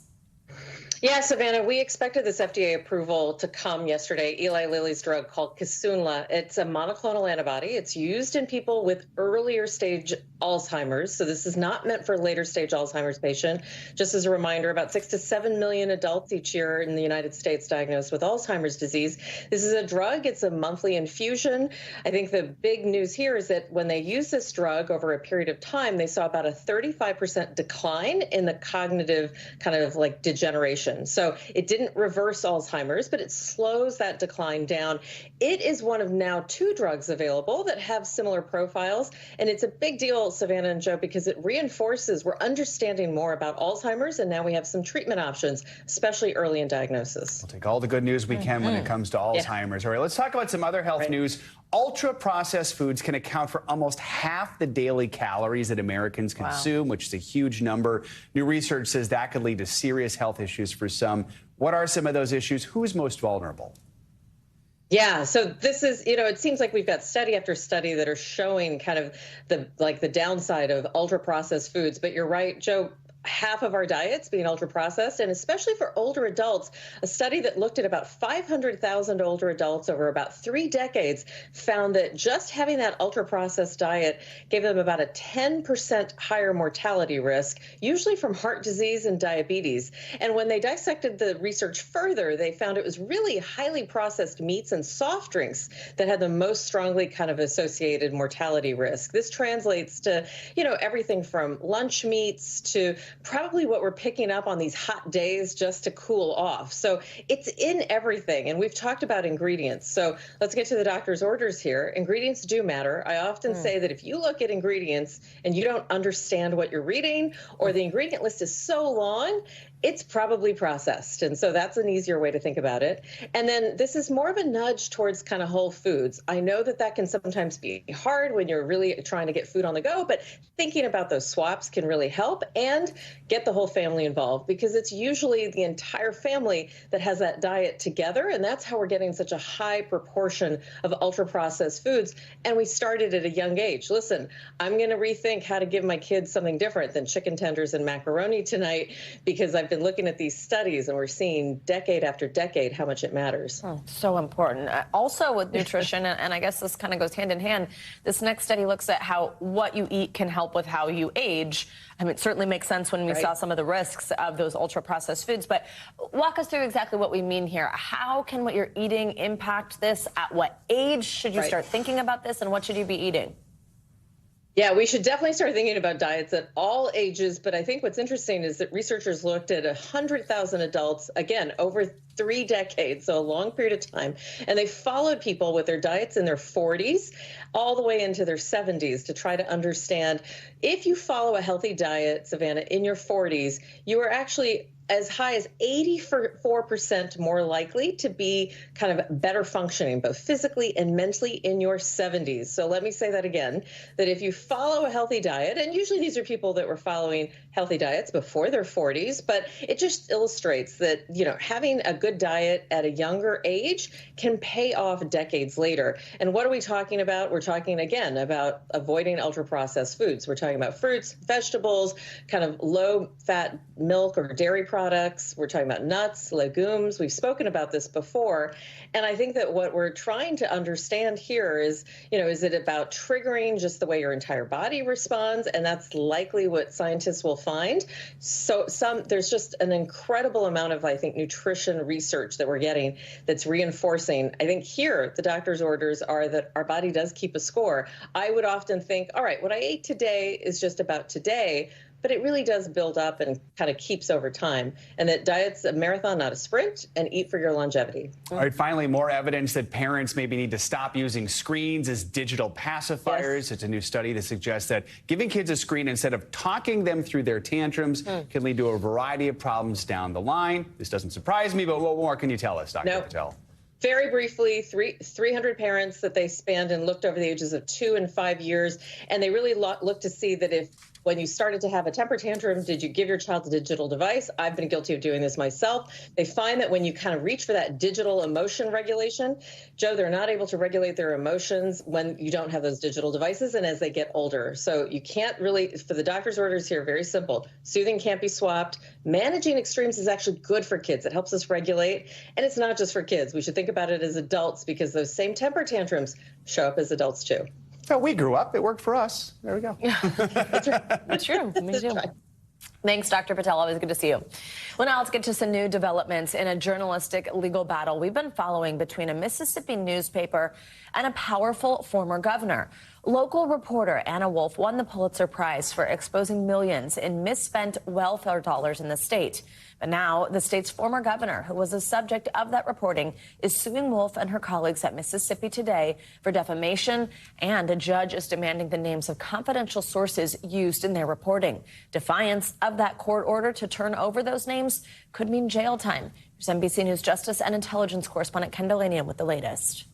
Yeah, Savannah, we expected this FDA approval to come yesterday. Eli Lilly's drug called Kisunla. It's a monoclonal antibody. It's used in people with earlier stage Alzheimer's. So this is not meant for later stage Alzheimer's patient. Just as a reminder, about 6 to 7 million adults each year in the United States diagnosed with Alzheimer's disease. This is a drug. It's a monthly infusion. I think the big news here is that when they use this drug over a period of time, they saw about a 35% decline in the cognitive kind of like degeneration. So it didn't reverse Alzheimer's, but it slows that decline down. It is one of now 2 drugs available that have similar profiles. And it's a big deal, Savannah and Joe, because it reinforces we're understanding more about Alzheimer's. And now we have some treatment options, especially early in diagnosis. We'll take all the good news we can when it comes to Alzheimer's. All right, let's talk about some other health news. Ultra-processed foods can account for almost half the daily calories that Americans consume, which is a huge number. New research says that could lead to serious health issues for some. What are some of those issues? Who is most vulnerable? Yeah, so this is, it seems like we've got study after study that are showing kind of the downside of ultra-processed foods. But you're right, Joe. Half of our diets being ultra-processed, and especially for older adults. A study that looked at about 500,000 older adults over about 3 decades found that just having that ultra-processed diet gave them about a 10% higher mortality risk, usually from heart disease and diabetes. And when they dissected the research further, they found it was really highly processed meats and soft drinks that had the most strongly kind of associated mortality risk. This translates to, everything from lunch meats to probably what we're picking up on these hot days just to cool off. So it's in everything. And we've talked about ingredients. So let's get to the doctor's orders here. Ingredients do matter. I often say that if you look at ingredients and you don't understand what you're reading, or the ingredient list is so long, it's probably processed. And so that's an easier way to think about it. And then this is more of a nudge towards kind of whole foods. I know that can sometimes be hard when you're really trying to get food on the go, but thinking about those swaps can really help, and get the whole family involved, because it's usually the entire family that has that diet together. And that's how we're getting such a high proportion of ultra processed foods. And we started at a young age. Listen, I'm going to rethink how to give my kids something different than chicken tenders and macaroni tonight, because I've been looking at these studies, and we're seeing decade after decade how much it matters. So important. Also with nutrition, and I guess this kind of goes hand in hand, this next study looks at how what you eat can help with how you age. I mean, it certainly makes sense when we saw some of the risks of those ultra-processed foods, but walk us through exactly what we mean here. How can what you're eating impact this? At what age should you start thinking about this, and what should you be eating? Yeah, we should definitely start thinking about diets at all ages. But I think what's interesting is that researchers looked at 100,000 adults, again, over 3 decades, so a long period of time. And they followed people with their diets in their 40s all the way into their 70s to try to understand if you follow a healthy diet, Savannah, in your 40s, you are actually as high as 84% more likely to be kind of better functioning, both physically and mentally, in your 70s. So let me say that again, that if you follow a healthy diet, and usually these are people that were following healthy diets before their 40s, but it just illustrates that, you know, having a good diet at a younger age can pay off decades later. And what are we talking about? We're talking, again, about avoiding ultra-processed foods. We're talking about fruits, vegetables, kind of low-fat milk or dairy products. We're talking about nuts, legumes. We've spoken about this before. And I think that what we're trying to understand here is, you know, is it about triggering just the way your entire body responds? And that's likely what scientists will find. So there's just an incredible amount of, I think, nutrition research that we're getting that's reinforcing. I think here the doctor's orders are that our body does keep a score. I would often think, all right, what I ate today is just about today, but it really does build up and kind of keeps over time. And that diet's a marathon, not a sprint, and eat for your longevity. All right, finally, more evidence that parents maybe need to stop using screens as digital pacifiers. Yes. It's a new study that suggests that giving kids a screen instead of talking them through their tantrums can lead to a variety of problems down the line. This doesn't surprise me, but what more can you tell us, Dr. Patel? Very briefly, 300 parents that they spanned and looked over the ages of 2 and 5 years, and they really looked to see that if when you started to have a temper tantrum, did you give your child a digital device? I've been guilty of doing this myself. They find that when you kind of reach for that digital emotion regulation, Joe, they're not able to regulate their emotions when you don't have those digital devices and as they get older. So you can't really, for the doctor's orders here, very simple. Soothing can't be swapped. Managing extremes is actually good for kids. It helps us regulate. And it's not just for kids. We should think about it as adults because those same temper tantrums show up as adults too. So we grew up. It worked for us. There we go. That's true. Me too. Thanks, Dr. Patel. Always good to see you. Well, now let's get to some new developments in a journalistic legal battle we've been following between a Mississippi newspaper and a powerful former governor. Local reporter Anna Wolf won the Pulitzer Prize for exposing millions in misspent welfare dollars in the state. But now the state's former governor, who was the subject of that reporting, is suing Wolf and her colleagues at Mississippi Today for defamation, and a judge is demanding the names of confidential sources used in their reporting. Defiance of that court order to turn over those names could mean jail time. Here's NBC News Justice and Intelligence correspondent Ken Delanian with the latest.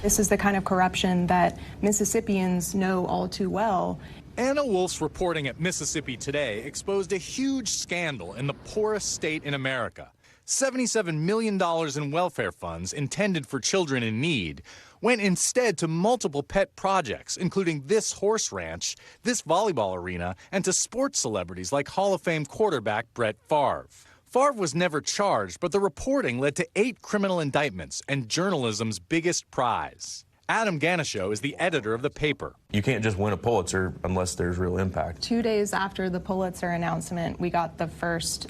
This is the kind of corruption that Mississippians know all too well. Anna Wolf's reporting at Mississippi Today exposed a huge scandal in the poorest state in America. $77 million in welfare funds intended for children in need went instead to multiple pet projects, including this horse ranch, this volleyball arena, and to sports celebrities like Hall of Fame quarterback Brett Favre. Favre was never charged, but the reporting led to 8 criminal indictments and journalism's biggest prize. Adam Ganishow is the editor of the paper. You can't just win a Pulitzer unless there's real impact. 2 days after the Pulitzer announcement, we got the first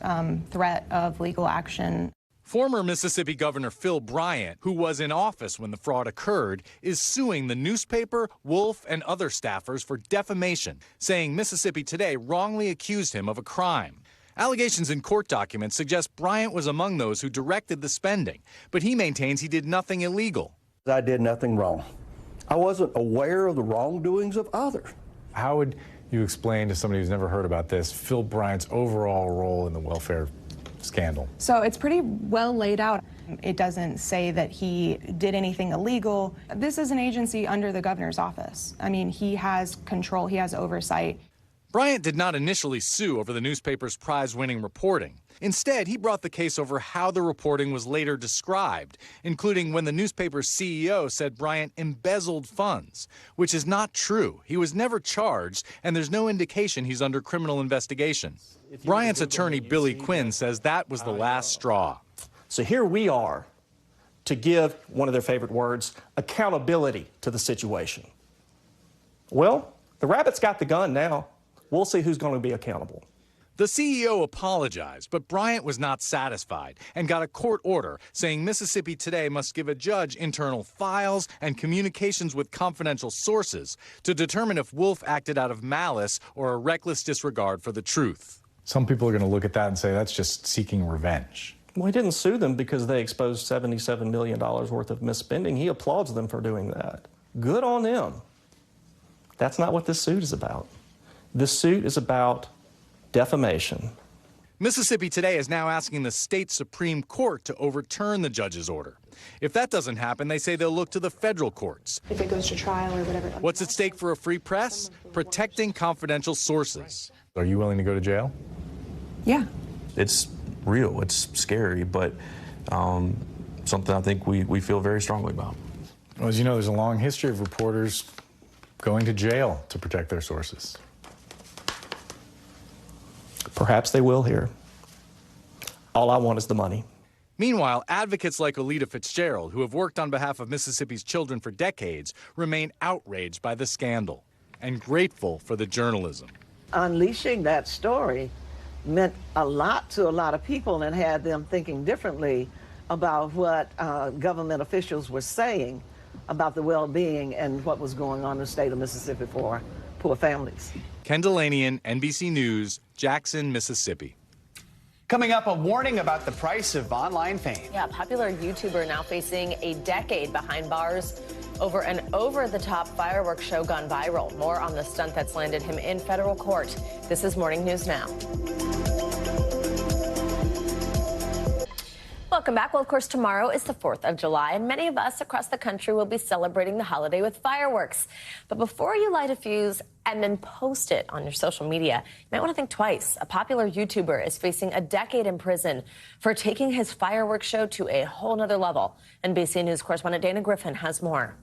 threat of legal action. Former Mississippi Governor Phil Bryant, who was in office when the fraud occurred, is suing the newspaper, Wolf, and other staffers for defamation, saying Mississippi Today wrongly accused him of a crime. Allegations in court documents suggest Bryant was among those who directed the spending, but he maintains he did nothing illegal. I did nothing wrong. I wasn't aware of the wrongdoings of others. How would you explain to somebody who's never heard about this Phil Bryant's overall role in the welfare scandal? So it's pretty well laid out. It doesn't say that he did anything illegal. This is an agency under the governor's office. I mean, he has control, he has oversight. Bryant did not initially sue over the newspaper's prize-winning reporting. Instead, he brought the case over how the reporting was later described, including when the newspaper's CEO said Bryant embezzled funds, which is not true. He was never charged, and there's no indication he's under criminal investigation. Bryant's attorney, Billy Quinn, says that was the last straw. So here we are to give, one of their favorite words, accountability to the situation. Well, the rabbit's got the gun now. We'll see who's going to be accountable. The CEO apologized, but Bryant was not satisfied and got a court order saying Mississippi Today must give a judge internal files and communications with confidential sources to determine if Wolf acted out of malice or a reckless disregard for the truth. Some people are going to look at that and say that's just seeking revenge. Well, he didn't sue them because they exposed $77 million worth of misspending. He applauds them for doing that. Good on them. That's not what this suit is about. This suit is about defamation. Mississippi Today is now asking the state Supreme Court to overturn the judge's order. If that doesn't happen, they say they'll look to the federal courts. If it goes to trial or whatever. What's at stake for a free press? Protecting confidential sources. Are you willing to go to jail? Yeah. It's real, it's scary, but something I think we feel very strongly about. Well, as you know, there's a long history of reporters going to jail to protect their sources. Perhaps they will here. All I want is the money. Meanwhile, advocates like Alita Fitzgerald, who have worked on behalf of Mississippi's children for decades, remain outraged by the scandal and grateful for the journalism. Unleashing that story meant a lot to a lot of people and had them thinking differently about what government officials were saying about the well-being and what was going on in the state of Mississippi for poor families. Ken Delanian, NBC News, Jackson, Mississippi. Coming up, a warning about the price of online fame. Yeah, popular YouTuber now facing a decade behind bars over an over-the-top fireworks show gone viral. More on the stunt that's landed him in federal court. This is Morning News Now. Welcome back. Well, of course, tomorrow is the 4th of July, and many of us across the country will be celebrating the holiday with fireworks. But before you light a fuse and then post it on your social media, you might want to think twice. A popular YouTuber is facing a decade in prison for taking his fireworks show to a whole nother level. NBC News correspondent Dana Griffin has more.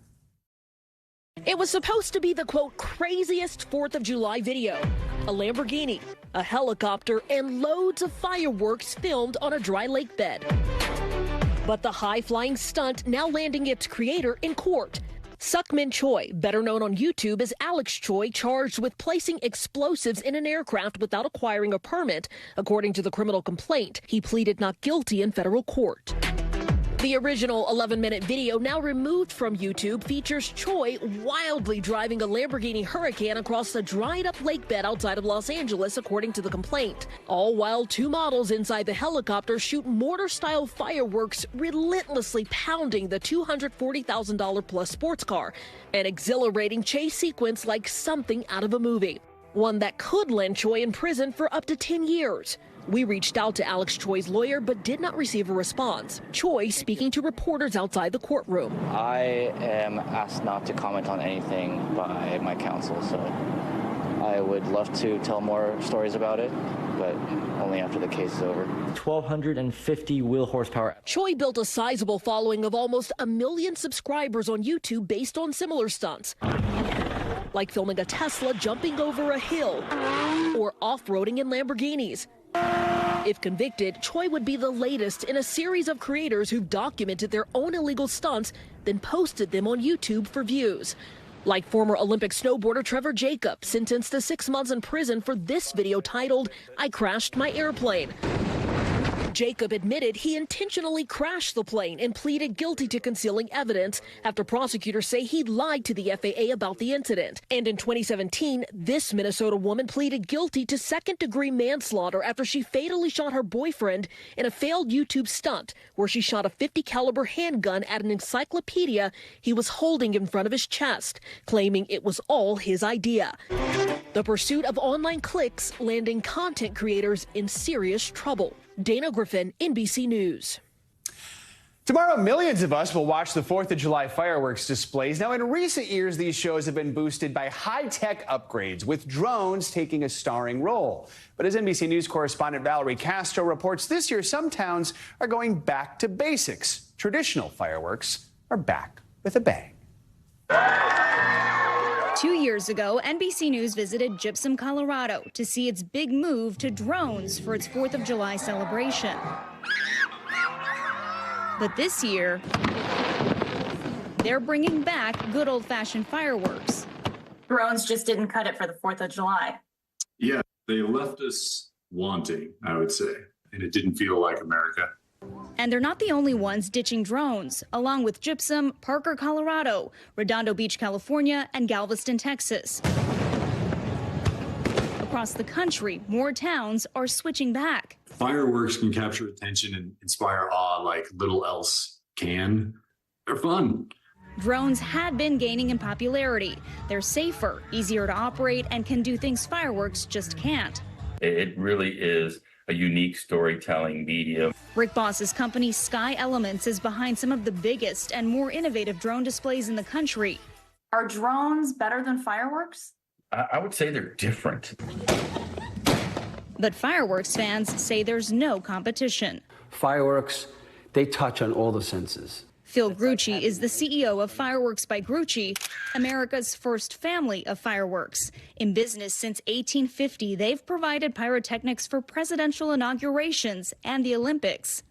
It was supposed to be the, quote, craziest 4th of July video. A Lamborghini, a helicopter, and loads of fireworks filmed on a dry lake bed. But the high-flying stunt now landing its creator in court. Sukmin Choi, better known on YouTube as Alex Choi, charged with placing explosives in an aircraft without acquiring a permit. According to the criminal complaint, he pleaded not guilty in federal court. The original 11-minute video, now removed from YouTube, features Choi wildly driving a Lamborghini Huracan across the dried-up lake bed outside of Los Angeles, according to the complaint. All while two models inside the helicopter shoot mortar-style fireworks, relentlessly pounding the $240,000-plus sports car. An exhilarating chase sequence like something out of a movie. One that could land Choi in prison for up to 10 years. We reached out to Alex Choi's lawyer but did not receive a response. Choi speaking to reporters outside the courtroom. I am asked not to comment on anything by my counsel, so I would love to tell more stories about it, but only after the case is over. 1,250 wheel horsepower. Choi built a sizable following of almost 1 million subscribers on YouTube based on similar stunts, like filming a Tesla jumping over a hill or off-roading in Lamborghinis. If convicted, Choi would be the latest in a series of creators who've documented their own illegal stunts, then posted them on YouTube for views. Like former Olympic snowboarder Trevor Jacob, sentenced to 6 months in prison for this video titled, "I Crashed My Airplane." Jacob admitted he intentionally crashed the plane and pleaded guilty to concealing evidence after prosecutors say he lied to the FAA about the incident. And in 2017, this Minnesota woman pleaded guilty to second-degree manslaughter after she fatally shot her boyfriend in a failed YouTube stunt where she shot a .50 caliber handgun at an encyclopedia he was holding in front of his chest, claiming it was all his idea. The pursuit of online clicks landing content creators in serious trouble. Dana Griffin, NBC News. Tomorrow, millions of us will watch the 4th of July fireworks displays. Now, in recent years, these shows have been boosted by high-tech upgrades, with drones taking a starring role. But as NBC News correspondent Valerie Castro reports, this year some towns are going back to basics. Traditional fireworks are back with a bang. 2 years ago, NBC News visited Gypsum, Colorado to see its big move to drones for its 4th of July celebration. But this year, they're bringing back good old-fashioned fireworks. Drones just didn't cut it for the 4th of July. Yeah, they left us wanting, I would say, and it didn't feel like America. And they're not the only ones ditching drones. Along with Gypsum, Parker, Colorado, Redondo Beach, California, and Galveston, Texas. Across the country, more towns are switching back. Fireworks can capture attention and inspire awe like little else can. They're fun. Drones had been gaining in popularity. They're safer, easier to operate, and can do things fireworks just can't. It really is a unique storytelling medium. Rick Boss's company Sky Elements is behind some of the biggest and more innovative drone displays in the country. Are drones better than fireworks? I would say they're different. But fireworks fans say there's no competition. Fireworks, they touch on all the senses. Phil Grucci is the CEO of Fireworks by Grucci, America's first family of fireworks. In business since 1850, they've provided pyrotechnics for presidential inaugurations and the Olympics.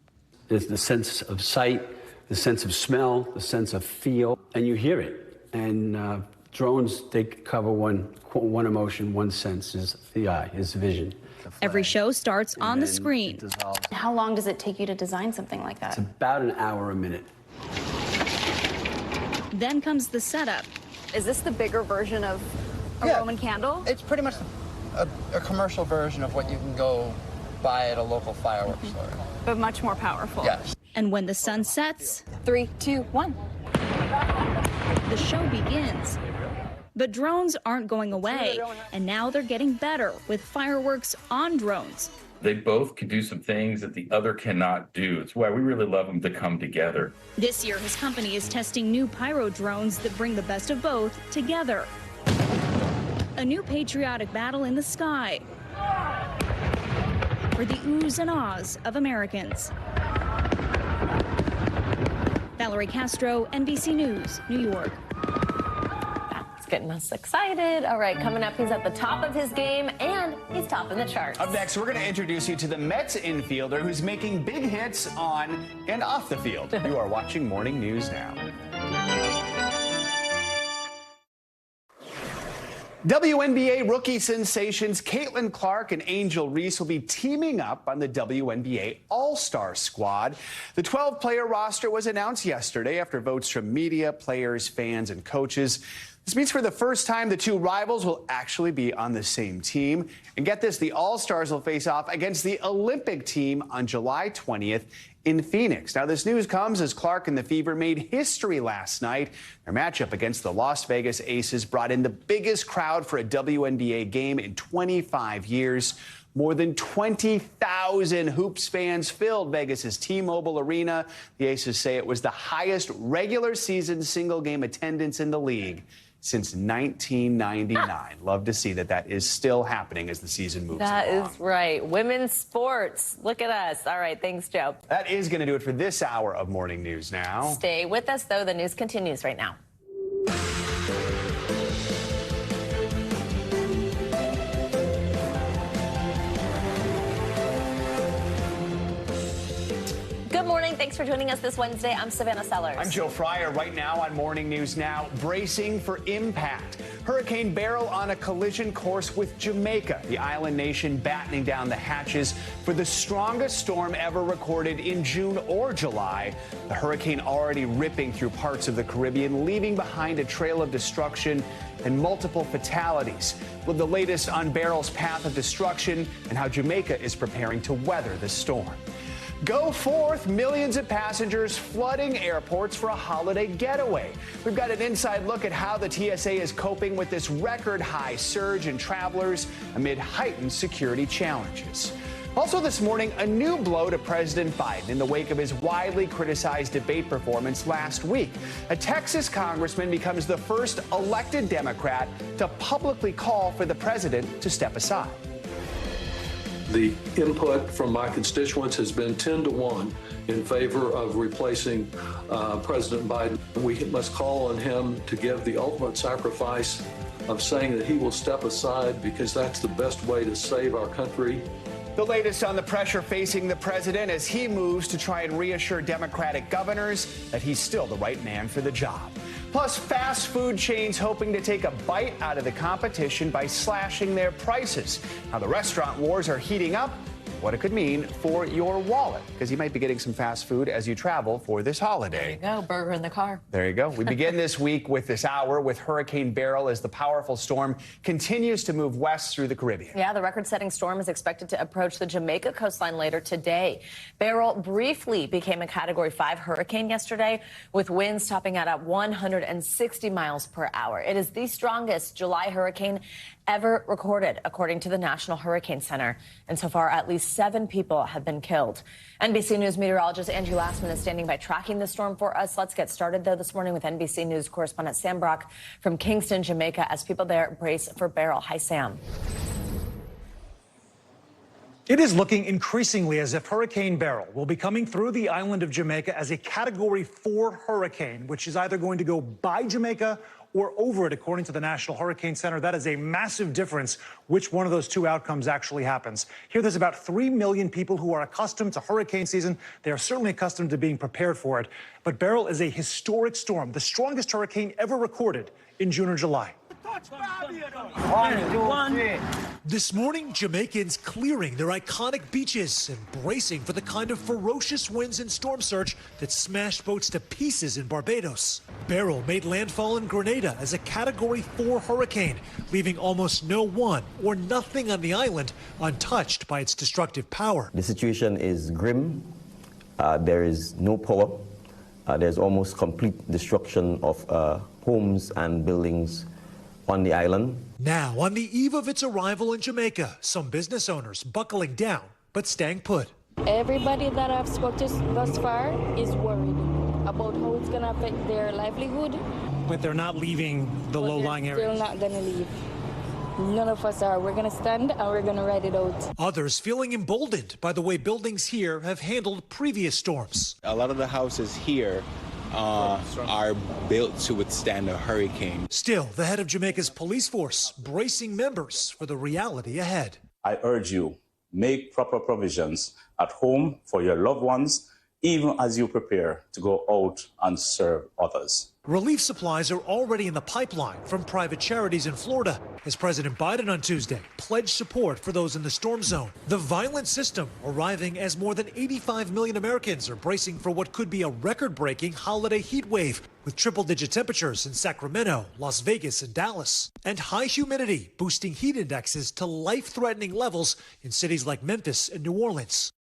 There's the sense of sight, the sense of smell, the sense of feel, and you hear it. And drones, they cover one emotion, one sense, is the eye, is vision. Every show starts on the screen. How long does it take you to design something like that? It's about an hour a minute. Then comes the setup. Is this the bigger version of a Roman candle? It's pretty much a commercial version of what you can go buy at a local fireworks store. But much more powerful. Yes. And when the sun sets, 3, 2, 1. The show begins. But drones aren't going away, and now they're getting better with fireworks on drones. They both can do some things that the other cannot do. It's why we really love them to come together. This year, his company is testing new pyro drones that bring the best of both together. A new patriotic battle in the sky for the oohs and ahs of Americans. Valerie Castro, NBC News, New York. Getting us excited. All right, coming up, he's at the top of his game and he's topping the charts. Up next, we're going to introduce you to the Mets infielder who's making big hits on and off the field. You are watching Morning News Now. WNBA rookie sensations Caitlin Clark and Angel Reese will be teaming up on the WNBA All-Star squad. The 12-player roster was announced yesterday after votes from media, players, fans, and coaches. This means for the first time, the two rivals will actually be on the same team. And get this, the All-Stars will face off against the Olympic team on July 20th in Phoenix. Now, this news comes as Clark and the Fever made history last night. Their matchup against the Las Vegas Aces brought in the biggest crowd for a WNBA game in 25 years. More than 20,000 Hoops fans filled Vegas's T-Mobile Arena. The Aces say it was the highest regular season single game attendance in the league since 1999. Love to see that is still happening as the season moves along. That is right. Women's sports. Look at us. All right. Thanks, Joe. That is going to do it for this hour of Morning News Now. Stay with us, though. The news continues right now. Good morning. Thanks for joining us this Wednesday. I'm Savannah Sellers. I'm Joe Fryer. Right now on Morning News Now, bracing for impact. Hurricane Beryl on a collision course with Jamaica. The island nation battening down the hatches for the strongest storm ever recorded in June or July. The hurricane already ripping through parts of the Caribbean, leaving behind a trail of destruction and multiple fatalities. With the latest on Beryl's path of destruction and how Jamaica is preparing to weather the storm. Go forth, millions of passengers flooding airports for a holiday getaway. We've got an inside look at how the TSA is coping with this record high surge in travelers amid heightened security challenges. Also this morning, a new blow to President Biden in the wake of his widely criticized debate performance last week. A Texas congressman becomes the first elected Democrat to publicly call for the president to step aside. The input from my constituents has been 10-1 in favor of replacing President Biden. We must call on him to give the ultimate sacrifice of saying that he will step aside because that's the best way to save our country. The latest on the pressure facing the president as he moves to try and reassure Democratic governors that he's still the right man for the job. Plus, fast food chains hoping to take a bite out of the competition by slashing their prices. Now, the restaurant wars are heating up. What it could mean for your wallet, because you might be getting some fast food as you travel for this holiday. There you go, burger in the car. There you go. We begin this week with this hour with Hurricane Beryl as the powerful storm continues to move west through the Caribbean. Yeah, the record-setting storm is expected to approach the Jamaica coastline later today. Beryl briefly became a Category 5 hurricane yesterday, with winds topping out at 160 miles per hour. It is the strongest July hurricane ever recorded, according to the National Hurricane Center. And so far, at least 7 people have been killed. NBC News meteorologist Angie Lastman is standing by tracking the storm for us. Let's get started, though, this morning with NBC News correspondent Sam Brock from Kingston, Jamaica, as people there brace for Beryl. Hi, Sam. It is looking increasingly as if Hurricane Beryl will be coming through the island of Jamaica as a Category 4 hurricane, which is either going to go by Jamaica or over it, according to the National Hurricane Center. That is a massive difference which one of those two outcomes actually happens. Here, there's about 3 million people who are accustomed to hurricane season. They are certainly accustomed to being prepared for it. But Beryl is a historic storm, the strongest hurricane ever recorded in June or July. This morning, Jamaicans clearing their iconic beaches and bracing for the kind of ferocious winds and storm surge that smashed boats to pieces in Barbados. Beryl made landfall in Grenada as a Category 4 hurricane, leaving almost no one or nothing on the island untouched by its destructive power. The situation is grim. There is no power. There's almost complete destruction of homes and buildings on the island. Now, on the eve of its arrival in Jamaica, some business owners buckling down but staying put. Everybody that I've spoken to thus far is worried about how it's going to affect their livelihood. But they're not leaving the low-lying areas. Still not going to leave. None of us are. We're going to stand and we're going to ride it out. Others feeling emboldened by the way buildings here have handled previous storms. A lot of the houses here are built to withstand a hurricane. Still, the head of Jamaica's police force bracing members for the reality ahead. I urge you, make proper provisions at home for your loved ones, even as you prepare to go out and serve others. Relief supplies are already in the pipeline from private charities in Florida, as President Biden on Tuesday pledged support for those in the storm zone. The violent system arriving as more than 85 million Americans are bracing for what could be a record-breaking holiday heat wave, with triple-digit temperatures in Sacramento, Las Vegas, and Dallas, and high humidity boosting heat indexes to life-threatening levels in cities like Memphis and New Orleans.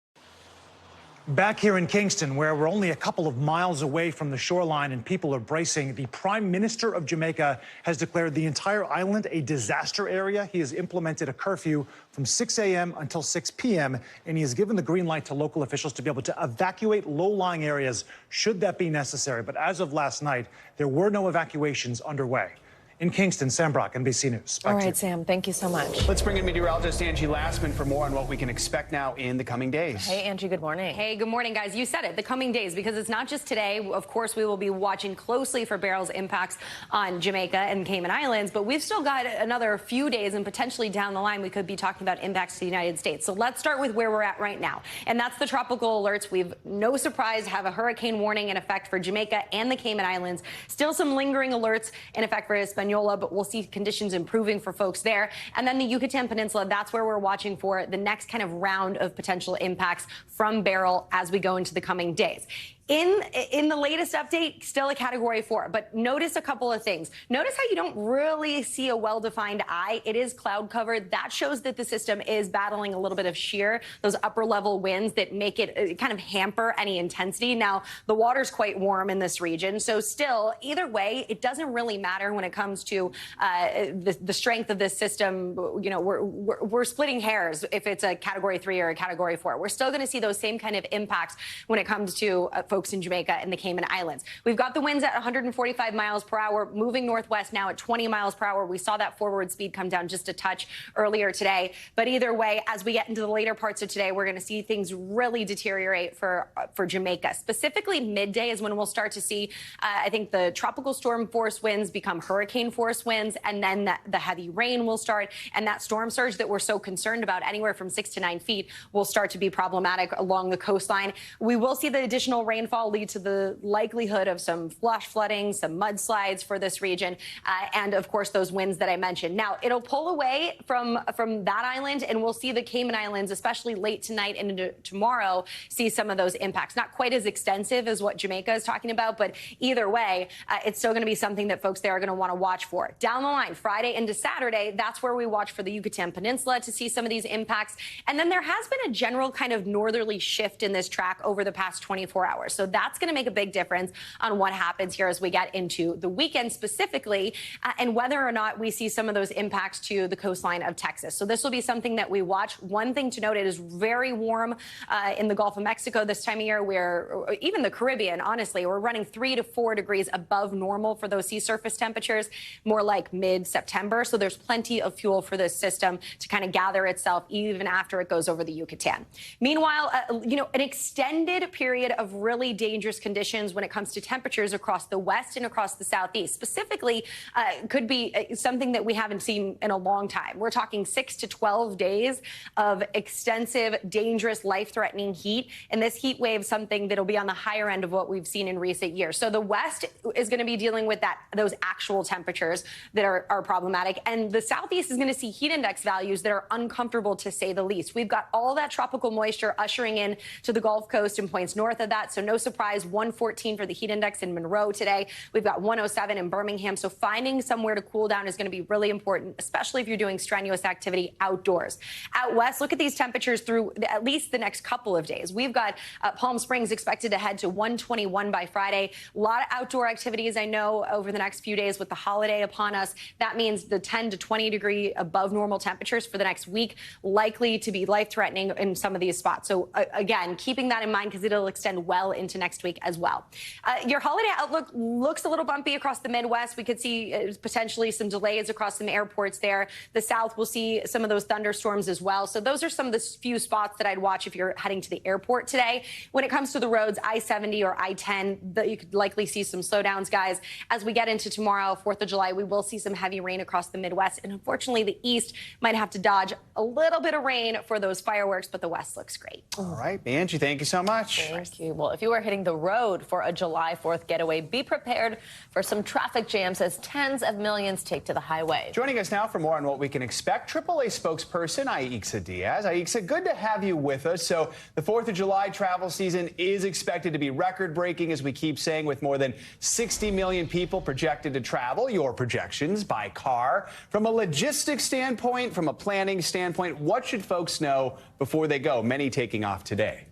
Back here in Kingston, where we're only a couple of miles away from the shoreline and people are bracing, the Prime Minister of Jamaica has declared the entire island a disaster area. He has implemented a curfew from 6 a.m. until 6 p.m., and he has given the green light to local officials to be able to evacuate low-lying areas should that be necessary. But as of last night, there were no evacuations underway. In Kingston, Sam Brock, NBC News. All right, Sam, thank you so much. Let's bring in meteorologist Angie Lastman for more on what we can expect now in the coming days. Hey, Angie, good morning. Hey, good morning, guys. You said it, the coming days, because it's not just today. Of course, we will be watching closely for Beryl's impacts on Jamaica and Cayman Islands, but we've still got another few days, and potentially down the line, we could be talking about impacts to the United States. So let's start with where we're at right now, and that's the tropical alerts. We've, no surprise, have a hurricane warning in effect for Jamaica and the Cayman Islands. Still some lingering alerts in effect for Hispaniola, but we'll see conditions improving for folks there. And then the Yucatan Peninsula, that's where we're watching for the next kind of round of potential impacts from Beryl as we go into the coming days. In the latest update, still a Category 4, but notice a couple of things. Notice how you don't really see a well-defined eye. It is cloud covered. That shows that the system is battling a little bit of shear, those upper level winds that make it kind of hamper any intensity. Now, the water's quite warm in this region, so still, either way, it doesn't really matter when it comes to the strength of this system. You know, we're splitting hairs if it's a Category 3 or a Category 4. We're still going to see those same kind of impacts when it comes to folks in Jamaica and the Cayman Islands. We've got the winds at 145 miles per hour, moving northwest now at 20 miles per hour. We saw that forward speed come down just a touch earlier today. But either way, as we get into the later parts of today, we're going to see things really deteriorate for Jamaica. Specifically, midday is when we'll start to see, I think, the tropical storm force winds become hurricane force winds, and then the heavy rain will start, and that storm surge that we're so concerned about, anywhere from 6 to 9 feet, will start to be problematic along the coastline. We will see the additional rainfall lead to the likelihood of some flash flooding, some mudslides for this region, and of course those winds that I mentioned. Now, it'll pull away from that island, and we'll see the Cayman Islands, especially late tonight and into tomorrow, see some of those impacts. Not quite as extensive as what Jamaica is talking about, but either way, it's still going to be something that folks there are going to want to watch for. Down the line, Friday into Saturday, that's where we watch for the Yucatan Peninsula to see some of these impacts. And then there has been a general kind of northerly shift in this track over the past 24 hours. So that's going to make a big difference on what happens here as we get into the weekend specifically, and whether or not we see some of those impacts to the coastline of Texas. So this will be something that we watch. One thing to note, it is very warm in the Gulf of Mexico this time of year, where even the Caribbean, honestly, we're running 3 to 4 degrees above normal for those sea surface temperatures, more like mid-September. So there's plenty of fuel for this system to kind of gather itself even after it goes over the Yucatan. Meanwhile, you know, an extended period of really dangerous conditions when it comes to temperatures across the west and across the southeast. Specifically, could be something that we haven't seen in a long time. We're talking 6 to 12 days of extensive, dangerous, life-threatening heat. And this heat wave, something that'll be on the higher end of what we've seen in recent years. So the west is going to be dealing with those actual temperatures that are problematic. And the southeast is going to see heat index values that are uncomfortable, to say the least. We've got all that tropical moisture ushering in to the Gulf Coast and points north of that. So no surprise, 114 for the heat index in Monroe today. We've got 107 in Birmingham. So finding somewhere to cool down is going to be really important, especially if you're doing strenuous activity outdoors. Out west, look at these temperatures through at least the next couple of days. We've got Palm Springs expected to head to 121 by Friday. A lot of outdoor activities, I know, over the next few days with the holiday upon us. That means the 10 to 20 degree above normal temperatures for the next week, likely to be life-threatening in some of these spots. So again, keeping that in mind, because it'll extend well into next week as well. Your holiday outlook looks a little bumpy across the Midwest. We could see potentially some delays across some airports there. The South will see some of those thunderstorms as well. So those are some of the few spots that I'd watch if you're heading to the airport today. When it comes to the roads, I-70 or I-10, you could likely see some slowdowns, guys. As we get into tomorrow, 4th of July, we will see some heavy rain across the Midwest. And unfortunately, the East might have to dodge a little bit of rain for those fireworks, but the West looks great. All right, Angie, thank you so much. Thank you. Well, if you are hitting the road for a July 4th getaway, be prepared for some traffic jams as tens of millions take to the highway. Joining us now for more on what we can expect, AAA spokesperson Aixa Diaz. Aixa, good to have you with us. So the 4th of July travel season is expected to be record-breaking, as we keep saying, with more than 60 million people projected to travel. Your projections by car. From a logistics standpoint, from a planning standpoint, what should folks know before they go? Many taking off today.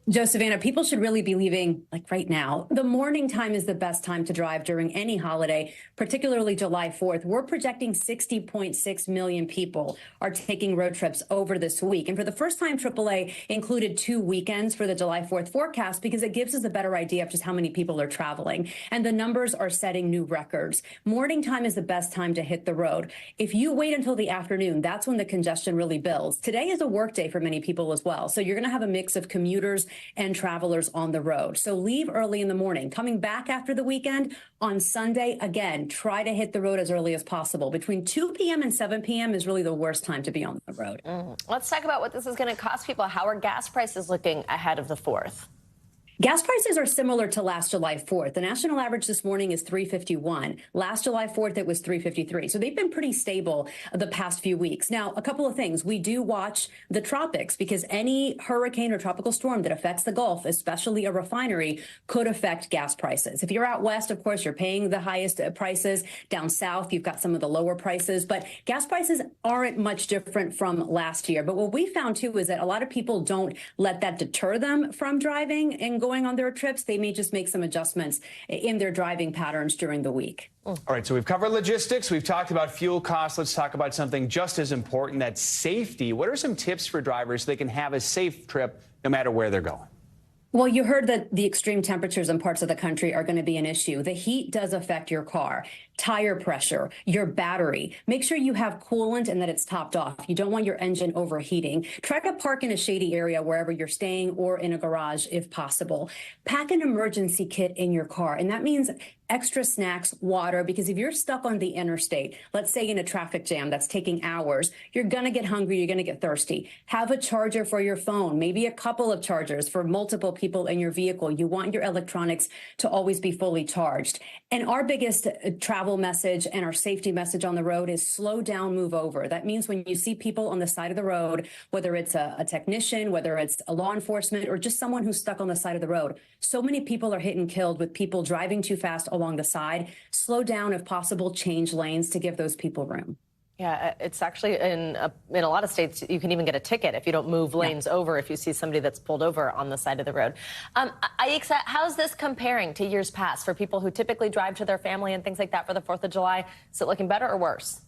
Joe, Savannah, people should really be leaving like right now. The morning time is the best time to drive during any holiday, particularly July 4th. We're projecting 60.6 million people are taking road trips over this week. And for the first time, AAA included 2 weekends for the July 4th forecast because it gives us a better idea of just how many people are traveling. And the numbers are setting new records. Morning time is the best time to hit the road. If you wait until the afternoon, that's when the congestion really builds. Today is a work day for many people as well. So you're going to have a mix of commuters and travelers on the road. So leave early in the morning. Coming back after the weekend on Sunday, again, try to hit the road as early as possible. Between 2 p.m. and 7 p.m. is really the worst time to be on the road. Let's talk about what this is going to cost people. How are gas prices looking ahead of the 4th? Gas prices are similar to last July 4th. The national average this morning is $3.51. Last July 4th, it was $3.53. So they've been pretty stable the past few weeks. Now, a couple of things. We do watch the tropics because any hurricane or tropical storm that affects the Gulf, especially a refinery, could affect gas prices. If you're out west, of course, you're paying the highest prices. Down south, you've got some of the lower prices. But gas prices aren't much different from last year. But what we found, too, is that a lot of people don't let that deter them from driving and going on their trips. They may just make some adjustments in their driving patterns during the week. All right, so we've covered logistics. We've talked about fuel costs. Let's talk about something just as important, that's safety. What are some tips for drivers so they can have a safe trip no matter where they're going? Well, you heard that the extreme temperatures in parts of the country are going to be an issue. The heat does affect your car, tire pressure, your battery. Make sure you have coolant and that it's topped off. You don't want your engine overheating. Try to park in a shady area wherever you're staying or in a garage if possible. Pack an emergency kit in your car, and that means extra snacks, water, because if you're stuck on the interstate, let's say in a traffic jam that's taking hours, you're going to get hungry, you're going to get thirsty. Have a charger for your phone, maybe a couple of chargers for multiple people in your vehicle. You want your electronics to always be fully charged. And our biggest travel message and our safety message on the road is slow down, move over. That means when you see people on the side of the road, whether it's a technician, whether it's a law enforcement, or just someone who's stuck on the side of the road, so many people are hit and killed with people driving too fast along the side. Slow down if possible, change lanes to give those people room. Yeah, it's actually in a lot of states, you can even get a ticket if you don't move lanes over if you see somebody that's pulled over on the side of the road. Aixa, how's this comparing to years past for people who typically drive to their family and things like that for the 4th of July? Is it looking better or worse?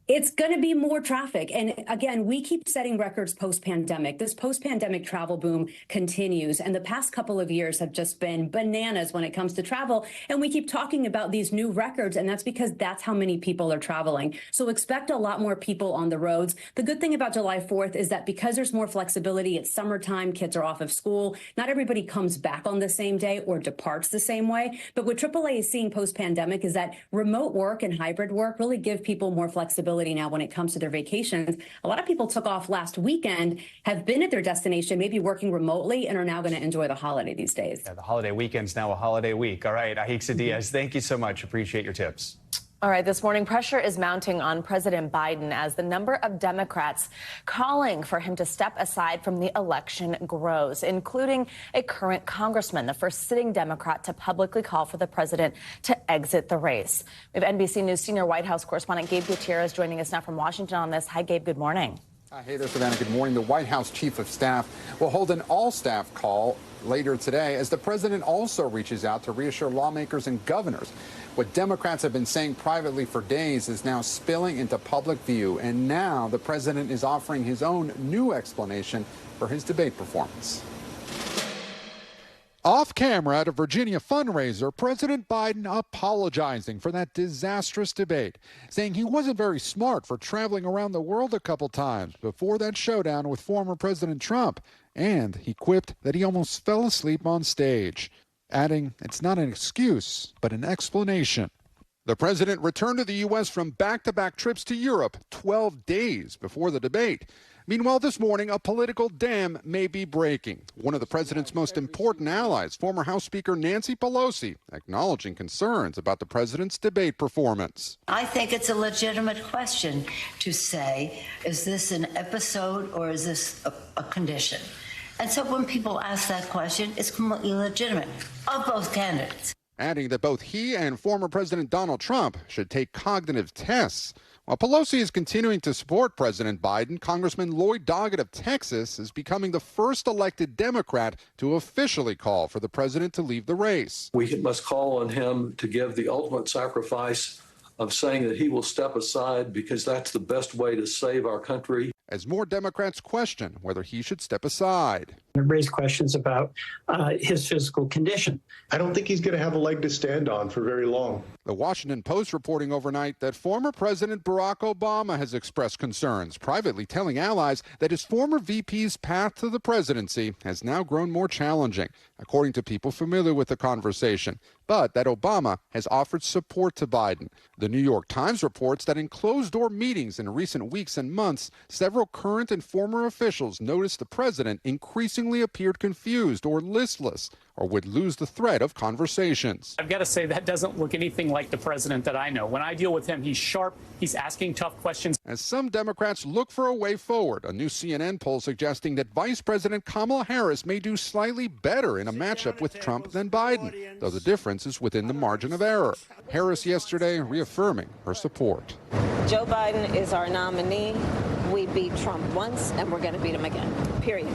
It's going to be more traffic. And again, we keep setting records post-pandemic. This post-pandemic travel boom continues. And the past couple of years have just been bananas when it comes to travel. And we keep talking about these new records. And that's because that's how many people are traveling. So expect a lot more people on the roads. The good thing about July 4th is that because there's more flexibility, it's summertime, kids are off of school. Not everybody comes back on the same day or departs the same way. But what AAA is seeing post-pandemic is that remote work and hybrid work really give people more flexibility now when it comes to their vacations. A lot of people took off last weekend, have been at their destination, maybe working remotely, and are now going to enjoy the holiday these days. Yeah, the holiday weekend's now a holiday week. All right, Aixa Diaz, thank you so much. Appreciate your tips. All right, this morning, pressure is mounting on President Biden as the number of Democrats calling for him to step aside from the election grows, including a current congressman, the first sitting Democrat to publicly call for the president to exit the race. We have NBC News senior White House correspondent Gabe Gutierrez joining us now from Washington on this. Hi, Gabe. Good morning. Hey there, Savannah. Good morning. The White House Chief of Staff will hold an all-staff call later today as the president also reaches out to reassure lawmakers and governors. What Democrats have been saying privately for days is now spilling into public view, and now the president is offering his own new explanation for his debate performance. Off camera at a Virginia fundraiser, President Biden apologizing for that disastrous debate, saying he wasn't very smart for traveling around the world a couple times before that showdown with former President Trump, and he quipped that he almost fell asleep on stage, adding it's not an excuse, but an explanation. The president returned to the U.S. from back-to-back trips to Europe 12 days before the debate. Meanwhile, this morning, a political dam may be breaking. One of the president's most important allies, former House Speaker Nancy Pelosi, acknowledging concerns about the president's debate performance. I think it's a legitimate question to say, is this an episode or is this a condition? And so when people ask that question, it's completely legitimate of both candidates. Adding that both he and former President Donald Trump should take cognitive tests. While Pelosi is continuing to support President Biden, Congressman Lloyd Doggett of Texas is becoming the first elected Democrat to officially call for the president to leave the race. We must call on him to give the ultimate sacrifice of saying that he will step aside because that's the best way to save our country. As more Democrats question whether he should step aside. It raised questions about his physical condition. I don't think he's going to have a leg to stand on for very long. The Washington Post reporting overnight that former President Barack Obama has expressed concerns, privately telling allies that his former VP's path to the presidency has now grown more challenging, according to people familiar with the conversation. but that Obama has offered support to Biden. The New York Times reports that in closed-door meetings in recent weeks and months, several current and former officials noticed the president increasingly appeared confused or listless, or would lose the thread of conversations. I've got to say, that doesn't look anything like the president that I know. When I deal with him, he's sharp, he's asking tough questions. As some Democrats look for a way forward, a new CNN poll suggesting that Vice President Kamala Harris may do slightly better in a matchup with Trump than Biden, though the difference is within the margin of error. Harris yesterday reaffirming her support. Joe Biden is our nominee. We beat Trump once, and we're going to beat him again, period.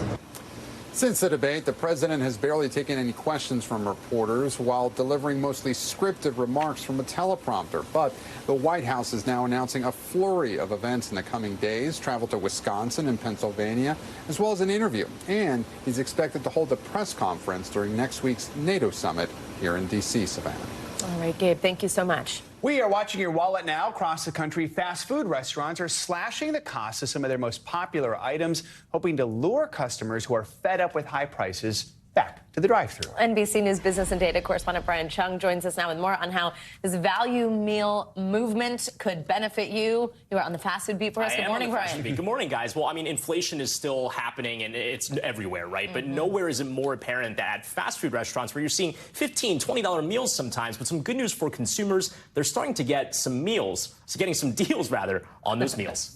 Since the debate, the president has barely taken any questions from reporters while delivering mostly scripted remarks from a teleprompter. But the White House is now announcing a flurry of events in the coming days, travel to Wisconsin and Pennsylvania, as well as an interview. And he's expected to hold a press conference during next week's NATO summit here in D.C., Savannah. All right, Gabe, thank you so much. We are watching your wallet now. Across the country, fast food restaurants are slashing the cost of some of their most popular items, hoping to lure customers who are fed up with high prices back to the drive-thru. NBC News business and data correspondent Brian Chung joins us now with more on how this value meal movement could benefit you. You are on the fast food beat for us. Good morning, Brian. Good morning, guys. Well, I mean, inflation is still happening and it's everywhere, right? But nowhere is it more apparent than at fast food restaurants where you're seeing $15, $20 meals sometimes. But some good news for consumers, they're starting to get some meals, getting some deals rather, on those meals.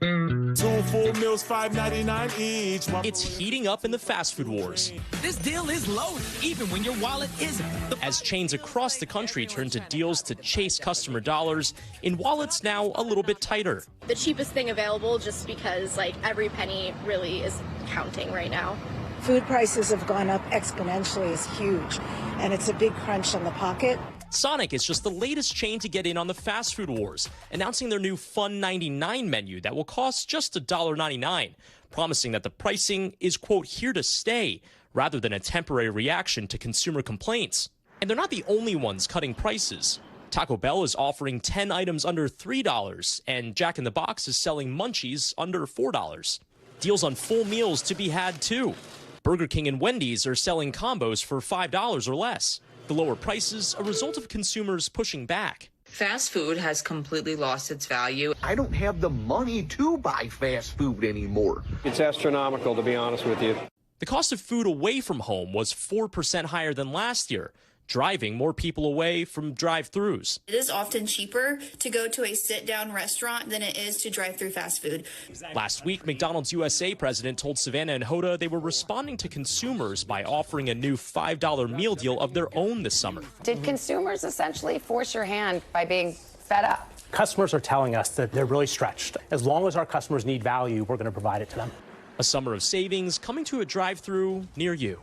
2 full meals, $5.99 each. It's heating up in the fast food wars. This deal is loaded, even when your wallet isn't. As chains across the country turn to deals to chase customer dollars, in wallets now a little bit tighter. The cheapest thing available, just because like every penny really is counting right now. Food prices have gone up exponentially. It's huge, and it's a big crunch on the pocket. Sonic is just the latest chain to get in on the fast food wars, announcing their new Fun 99 menu that will cost just $1.99, promising that the pricing is, quote, here to stay, rather than a temporary reaction to consumer complaints. And they're not the only ones cutting prices. Taco Bell is offering 10 items under $3, and Jack in the Box is selling munchies under $4. Deals on full meals to be had, too. Burger King and Wendy's are selling combos for $5 or less. The lower prices, a result of consumers pushing back. Fast food has completely lost its value. I don't have the money to buy fast food anymore. It's astronomical, to be honest with you. The cost of food away from home was 4% higher than last year, driving more people away from drive-thrus. It is often cheaper to go to a sit-down restaurant than it is to drive through fast food. Last week, McDonald's USA president told Savannah and Hoda they were responding to consumers by offering a new $5 meal deal of their own this summer. Did consumers essentially force your hand by being fed up? Customers are telling us that they're really stretched. As long as our customers need value, we're going to provide it to them. A summer of savings coming to a drive-thru near you.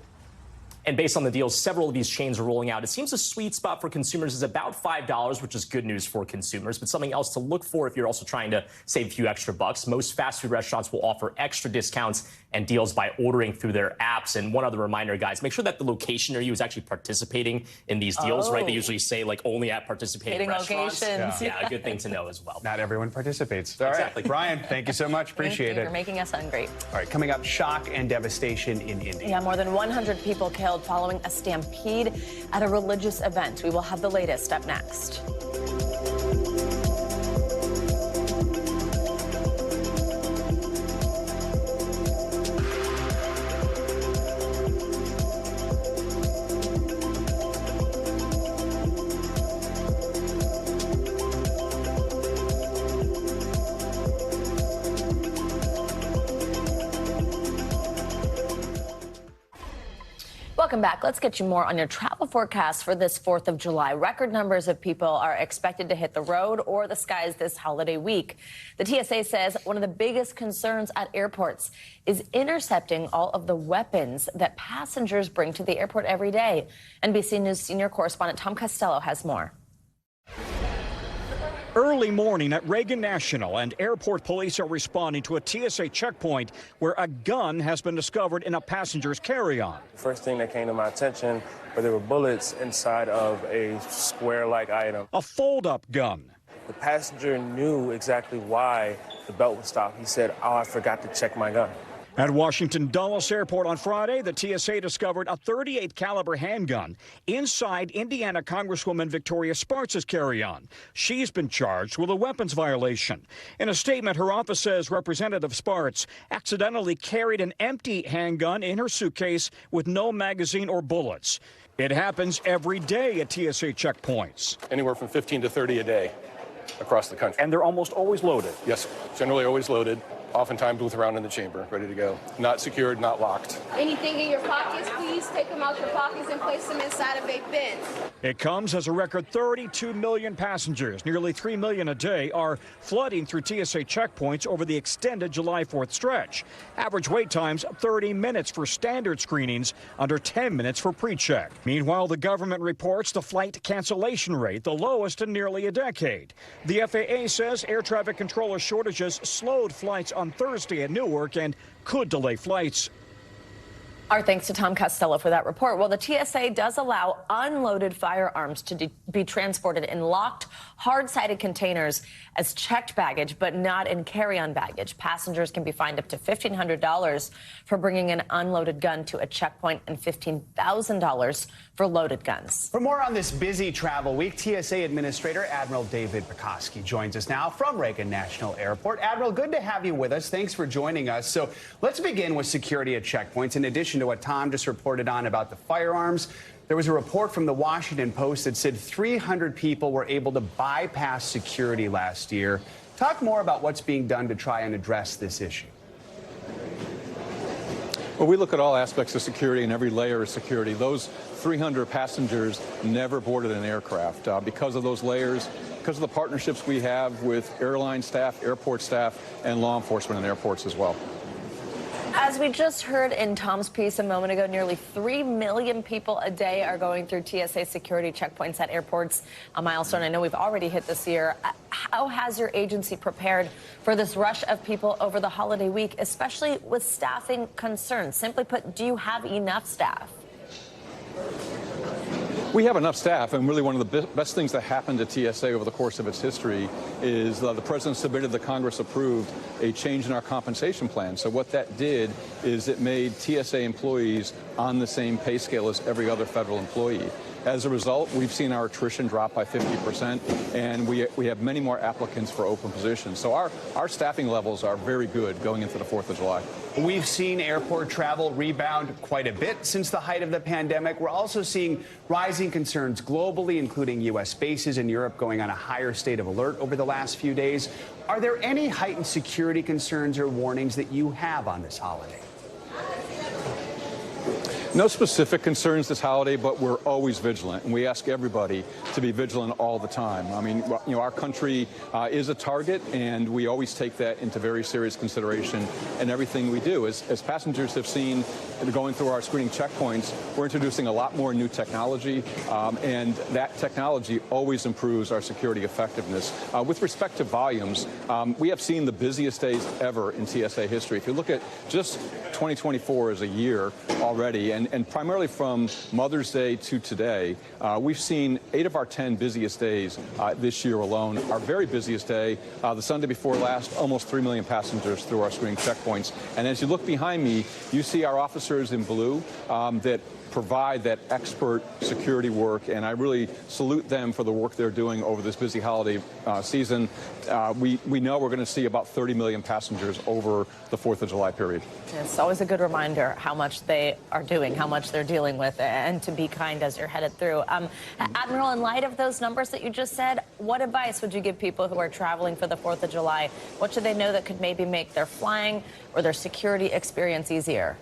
And based on the deals several of these chains are rolling out, it seems a sweet spot for consumers is about $5, which is good news for consumers, but something else to look for if you're also trying to save a few extra bucks. Most fast food restaurants will offer extra discounts and deals by ordering through their apps. And one other reminder, guys, make sure that the location near you is actually participating in these deals, right? They usually say like only at participating restaurants. Yeah, a good thing to know as well. Not everyone participates. All exactly. Right. Brian, thank you so much. Appreciate it. You're making us hungry. All right, coming up, shock and devastation in India. Yeah, more than 100 people killed following a stampede at a religious event. We will have the latest up next. Welcome back. Let's get you more on your travel forecast for this 4th of July. Record numbers of people are expected to hit the road or the skies this holiday week. The TSA says one of the biggest concerns at airports is intercepting all of the weapons that passengers bring to the airport every day. NBC News senior correspondent Tom Costello has more. Early morning at Reagan National, and airport police are responding to a TSA checkpoint where a gun has been discovered in a passenger's carry-on. First thing that came to my attention were there were bullets inside of a square-like item. A fold-up gun. The passenger knew exactly why the belt was stopped. He said, "Oh, I forgot to check my gun." At Washington Dulles Airport on Friday, the TSA discovered a .38 caliber handgun inside Indiana Congresswoman Victoria Spartz's carry-on. She's been charged with a weapons violation. In a statement, her office says Representative Spartz accidentally carried an empty handgun in her suitcase with no magazine or bullets. It happens every day at TSA checkpoints. Anywhere from 15 to 30 a day across the country. And they're almost always loaded. Yes, generally always loaded. Oftentimes with a round in the chamber, ready to go. Not secured, not locked. Anything in your pockets, please take them out your pockets and place them inside of a bin. It comes as a record 32 million passengers, nearly 3 million a day, are flooding through TSA checkpoints over the extended July 4th stretch. Average wait times 30 minutes for standard screenings, under 10 minutes for pre-check. Meanwhile, the government reports the flight cancellation rate, the lowest in nearly a decade. The FAA says air traffic controller shortages slowed flights on Thursday at Newark and could delay flights. Our thanks to Tom Costello for that report. Well, the TSA does allow unloaded firearms to be transported in locked, hard-sided containers as checked baggage, but not in carry-on baggage. Passengers can be fined up to $1,500 for bringing an unloaded gun to a checkpoint and $15,000 for loaded guns. For more on this busy travel week, TSA Administrator Admiral David Pekoski joins us now from Reagan National Airport. Admiral, good to have you with us. Thanks for joining us. So let's begin with security at checkpoints. In addition to what Tom just reported on about the firearms, there was a report from the Washington Post that said 300 people were able to bypass security last year. Talk more about what's being done to try and address this issue. Well, we look at all aspects of security and every layer of security. Those 300 passengers never boarded an aircraft because of those layers, because of the partnerships we have with airline staff, airport staff, and law enforcement in airports as well. As we just heard in Tom's piece a moment ago, nearly 3 million people a day are going through TSA security checkpoints at airports, a milestone I know we've already hit this year. How has your agency prepared for this rush of people over the holiday week, especially with staffing concerns? Simply put, do you have enough staff? We have enough staff, and really one of the best things that happened to TSA over the course of its history is the President submitted, the Congress approved a change in our compensation plan. So what that did is it made TSA employees on the same pay scale as every other federal employee. As a result, we've seen our attrition drop by 50%, and we have many more applicants for open positions. So our staffing levels are very good going into the 4th of July. We've seen airport travel rebound quite a bit since the height of the pandemic. We're also seeing rising concerns globally, including U.S. bases in Europe going on a higher state of alert over the last few days. Are there any heightened security concerns or warnings that you have on this holiday? No specific concerns this holiday, but we're always vigilant, and we ask everybody to be vigilant all the time. I mean, you know, our country is a target, and we always take that into very serious consideration in everything we do. As passengers have seen going through our screening checkpoints, we're introducing a lot more new technology, and that technology always improves our security effectiveness. With respect to volumes, we have seen the busiest days ever in TSA history. If you look at just 2024 as a year already, and primarily from Mother's Day to today, we've seen 8 of our 10 busiest days this year alone. Our very busiest day, the Sunday before last, almost 3 million passengers through our screening checkpoints. And as you look behind me, you see our officers in blue that provide that expert security work, and I really salute them for the work they're doing over this busy holiday season. We know we're going to see about 30 million passengers over the 4th of July period. It's always a good reminder how much they are doing, how much they're dealing with, and to be kind as you're headed through. Admiral, in light of those numbers that you just said, what advice would you give people who are traveling for the 4th of July? What should they know that could maybe make their flying or their security experience easier?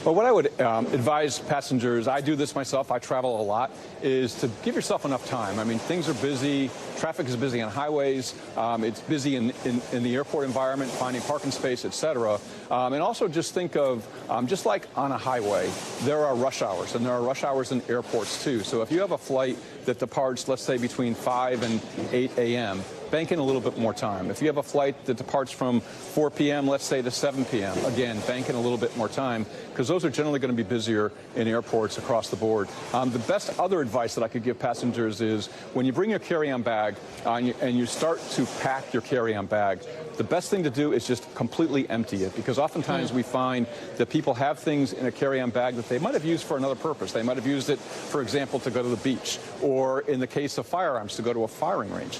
Well, what I would advise passengers, I do this myself, I travel a lot, is to give yourself enough time. I mean, things are busy, traffic is busy on highways, it's busy in the airport environment, finding parking space, et cetera. And also just think of, just like on a highway, there are rush hours, and there are rush hours in airports too. So if you have a flight that departs, let's say, between 5 and 8 a.m., bank in a little bit more time. If you have a flight that departs from 4 p.m., let's say to 7 p.m., again, bank in a little bit more time, because those are generally going to be busier in airports across the board. The best other advice that I could give passengers is when you bring your carry-on bag and you start to pack your carry-on bag, the best thing to do is just completely empty it, because oftentimes we find that people have things in a carry-on bag that they might have used for another purpose. They might have used it, for example, to go to the beach, or in the case of firearms, to go to a firing range.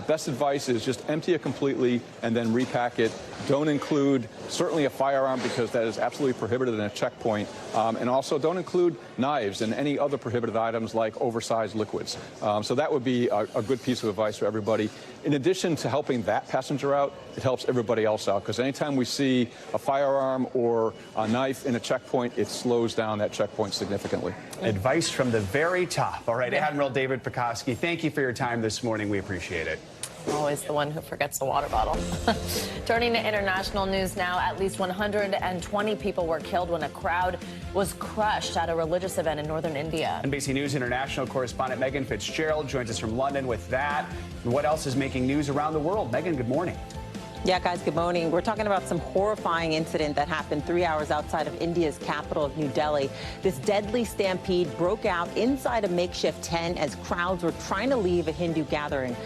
Best advice is just empty it completely and then repack it. Don't include certainly a firearm, because that is absolutely prohibited in a checkpoint, and also don't include knives and any other prohibited items like oversized liquids. So that would be a good piece of advice for everybody. In addition to helping that passenger out, it helps everybody else out, because anytime we see a firearm or a knife in a checkpoint, it slows down that checkpoint significantly. Advice from the very top. All right, Admiral David Pekoski, thank you for your time this morning. We appreciate it. Always the one who forgets the water bottle. Turning to international news now, at least 120 people were killed when a crowd was crushed at a religious event in northern India. NBC News international correspondent Megan Fitzgerald joins us from London with that. And what else is making news around the world? Megan, good morning. Yeah, guys, good morning. We're talking about some horrifying incident that happened 3 hours outside of India's capital of New Delhi. This deadly stampede broke out inside a makeshift tent as crowds were trying to leave a Hindu gathering.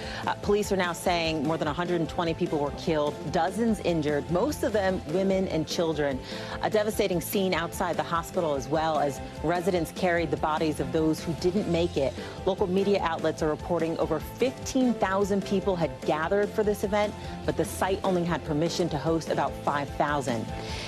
Police are now saying more than 120 people were killed, dozens injured, most of them women and children. A devastating scene outside the hospital as well, as residents carried the bodies of those who didn't make it. Local media outlets are reporting over 15,000 people had gathered for this event, but the site only had permission to host about 5,000.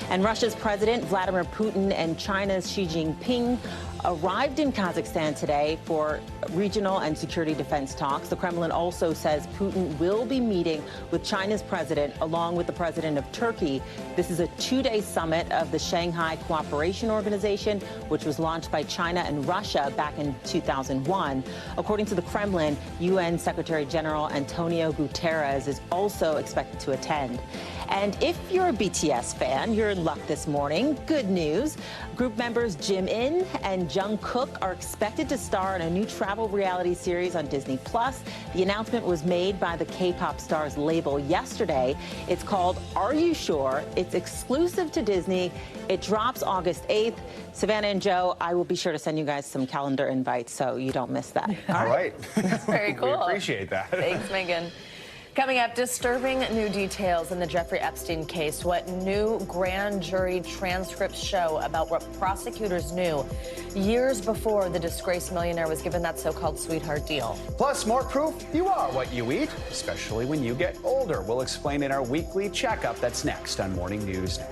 And Russia's President Vladimir Putin and China's Xi Jinping arrived in Kazakhstan today for regional and security defense talks. The Kremlin also says Putin will be meeting with China's president along with the president of Turkey. This is a two-day summit of the Shanghai Cooperation Organization, which was launched by China and Russia back in 2001. According to the Kremlin, UN Secretary General Antonio Guterres is also expected to attend. And if you're a BTS fan, you're in luck this morning. Good news. Group members Jimin and Jungkook are expected to star in a new travel reality series on Disney+. The announcement was made by the K-pop star's label yesterday. It's called Are You Sure? It's exclusive to Disney. It drops August 8th. Savannah and Joe, I will be sure to send you guys some calendar invites so you don't miss that. All right. That's very cool. We appreciate that. Thanks, Megan. Coming up, disturbing new details in the Jeffrey Epstein case. What new grand jury transcripts show about what prosecutors knew years before the disgraced millionaire was given that so-called sweetheart deal. Plus, more proof you are what you eat, especially when you get older. We'll explain in our weekly checkup. That's next on Morning News Now.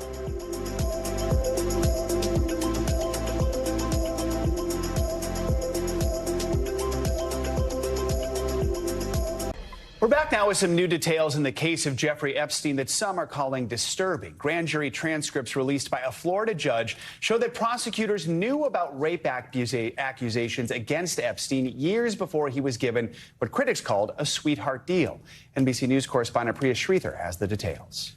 We're back now with some new details in the case of Jeffrey Epstein that some are calling disturbing. Grand jury transcripts released by a Florida judge show that prosecutors knew about rape accusations against Epstein years before he was given what critics called a sweetheart deal. NBC News correspondent Priya Sridhar has the details.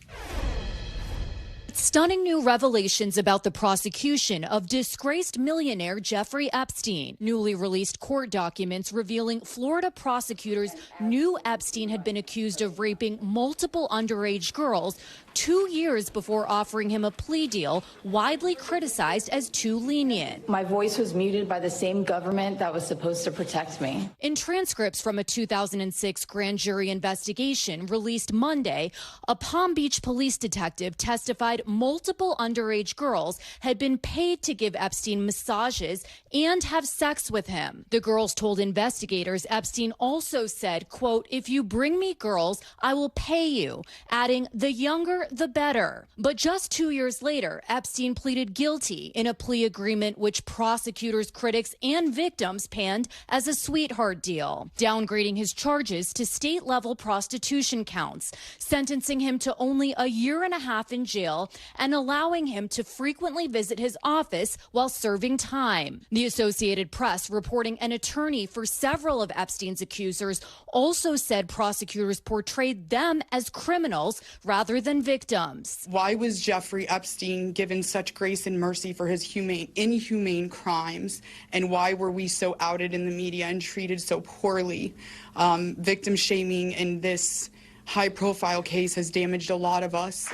Stunning new revelations about the prosecution of disgraced millionaire Jeffrey Epstein. Newly released court documents revealing Florida prosecutors knew Epstein had been accused of raping multiple underage girls 2 years before offering him a plea deal, widely criticized as too lenient. My voice was muted by the same government that was supposed to protect me. In transcripts from a 2006 grand jury investigation released Monday, a Palm Beach police detective testified multiple underage girls had been paid to give Epstein massages and have sex with him. The girls told investigators Epstein also said, quote, "If you bring me girls, I will pay you," adding, "the younger, the better." But just 2 years later, Epstein pleaded guilty in a plea agreement which prosecutors, critics, and victims panned as a sweetheart deal, downgrading his charges to state-level prostitution counts, sentencing him to only a year and a half in jail and allowing him to frequently visit his office while serving time. The Associated Press, reporting an attorney for several of Epstein's accusers, also said prosecutors portrayed them as criminals rather than victims. Why was Jeffrey Epstein given such grace and mercy for his inhumane crimes? And why were we so outed in the media and treated so poorly? Victim shaming in this high-profile case has damaged a lot of us.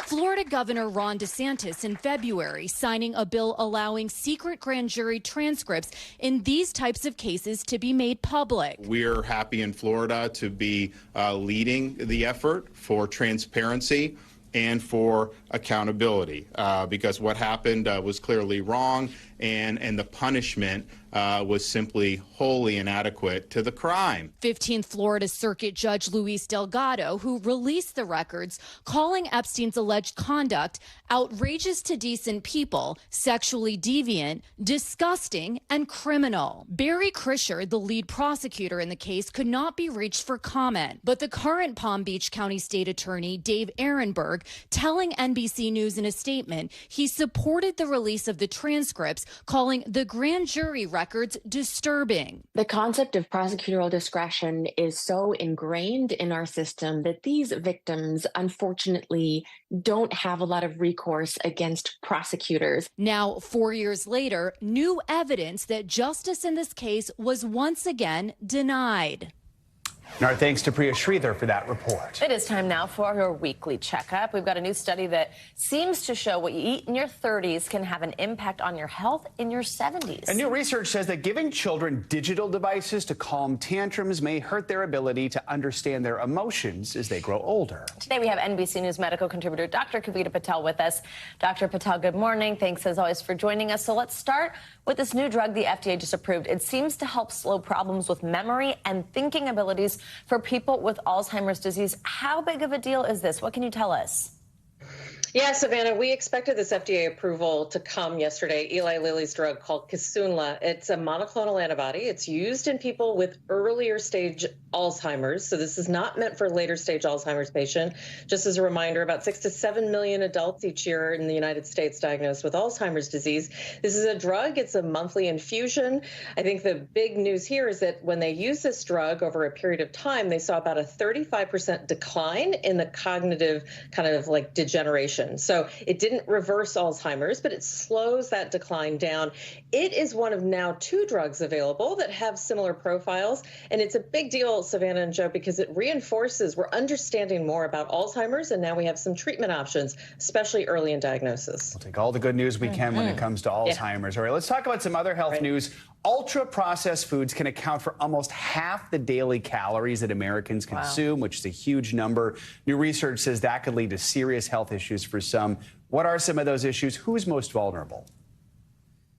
Florida Governor Ron DeSantis in February signing a bill allowing secret grand jury transcripts in these types of cases to be made public. We're happy in Florida to be leading the effort for transparency and for accountability, because what happened was clearly wrong, and the punishment was simply wholly inadequate to the crime. 15th Florida Circuit Judge Luis Delgado, who released the records, calling Epstein's alleged conduct outrageous to decent people, sexually deviant, disgusting, and criminal. Barry Krischer, the lead prosecutor in the case, could not be reached for comment, but the current Palm Beach County State Attorney, Dave Ehrenberg, telling NBC News in a statement he supported the release of the transcripts, calling the grand jury records disturbing. The concept of prosecutorial discretion is so ingrained in our system that these victims, unfortunately, don't have a lot of recourse against prosecutors. Now, 4 years later, new evidence that justice in this case was once again denied. And our thanks to Priya Sridhar for that report. It is time now for your weekly checkup. We've got a new study that seems to show what you eat in your 30s can have an impact on your health in your 70s. And new research says that giving children digital devices to calm tantrums may hurt their ability to understand their emotions as they grow older. Today we have NBC News medical contributor Dr. Kavita Patel with us. Dr. Patel, good morning. Thanks as always for joining us. So let's start with this new drug the FDA just approved. It seems to help slow problems with memory and thinking abilities for people with Alzheimer's disease. How big of a deal is this? What can you tell us? Yeah, Savannah, we expected this FDA approval to come yesterday. Eli Lilly's drug called Kisunla. It's a monoclonal antibody. It's used in people with earlier stage Alzheimer's. So this is not meant for later stage Alzheimer's patient. Just as a reminder, about 6 to 7 million adults each year in the United States diagnosed with Alzheimer's disease. This is a drug. It's a monthly infusion. I think the big news here is that when they use this drug over a period of time, they saw about a 35% decline in the cognitive kind of like degeneration. So it didn't reverse Alzheimer's, but it slows that decline down. It is one of now 2 drugs available that have similar profiles. And it's a big deal, Savannah and Joe, because it reinforces we're understanding more about Alzheimer's. And now we have some treatment options, especially early in diagnosis. We'll take all the good news we can when it comes to Alzheimer's. All right, let's talk about some other health news. Ultra-processed foods can account for almost half the daily calories that Americans consume, which is a huge number. New research says that could lead to serious health issues for some. What are some of those issues? Who's most vulnerable?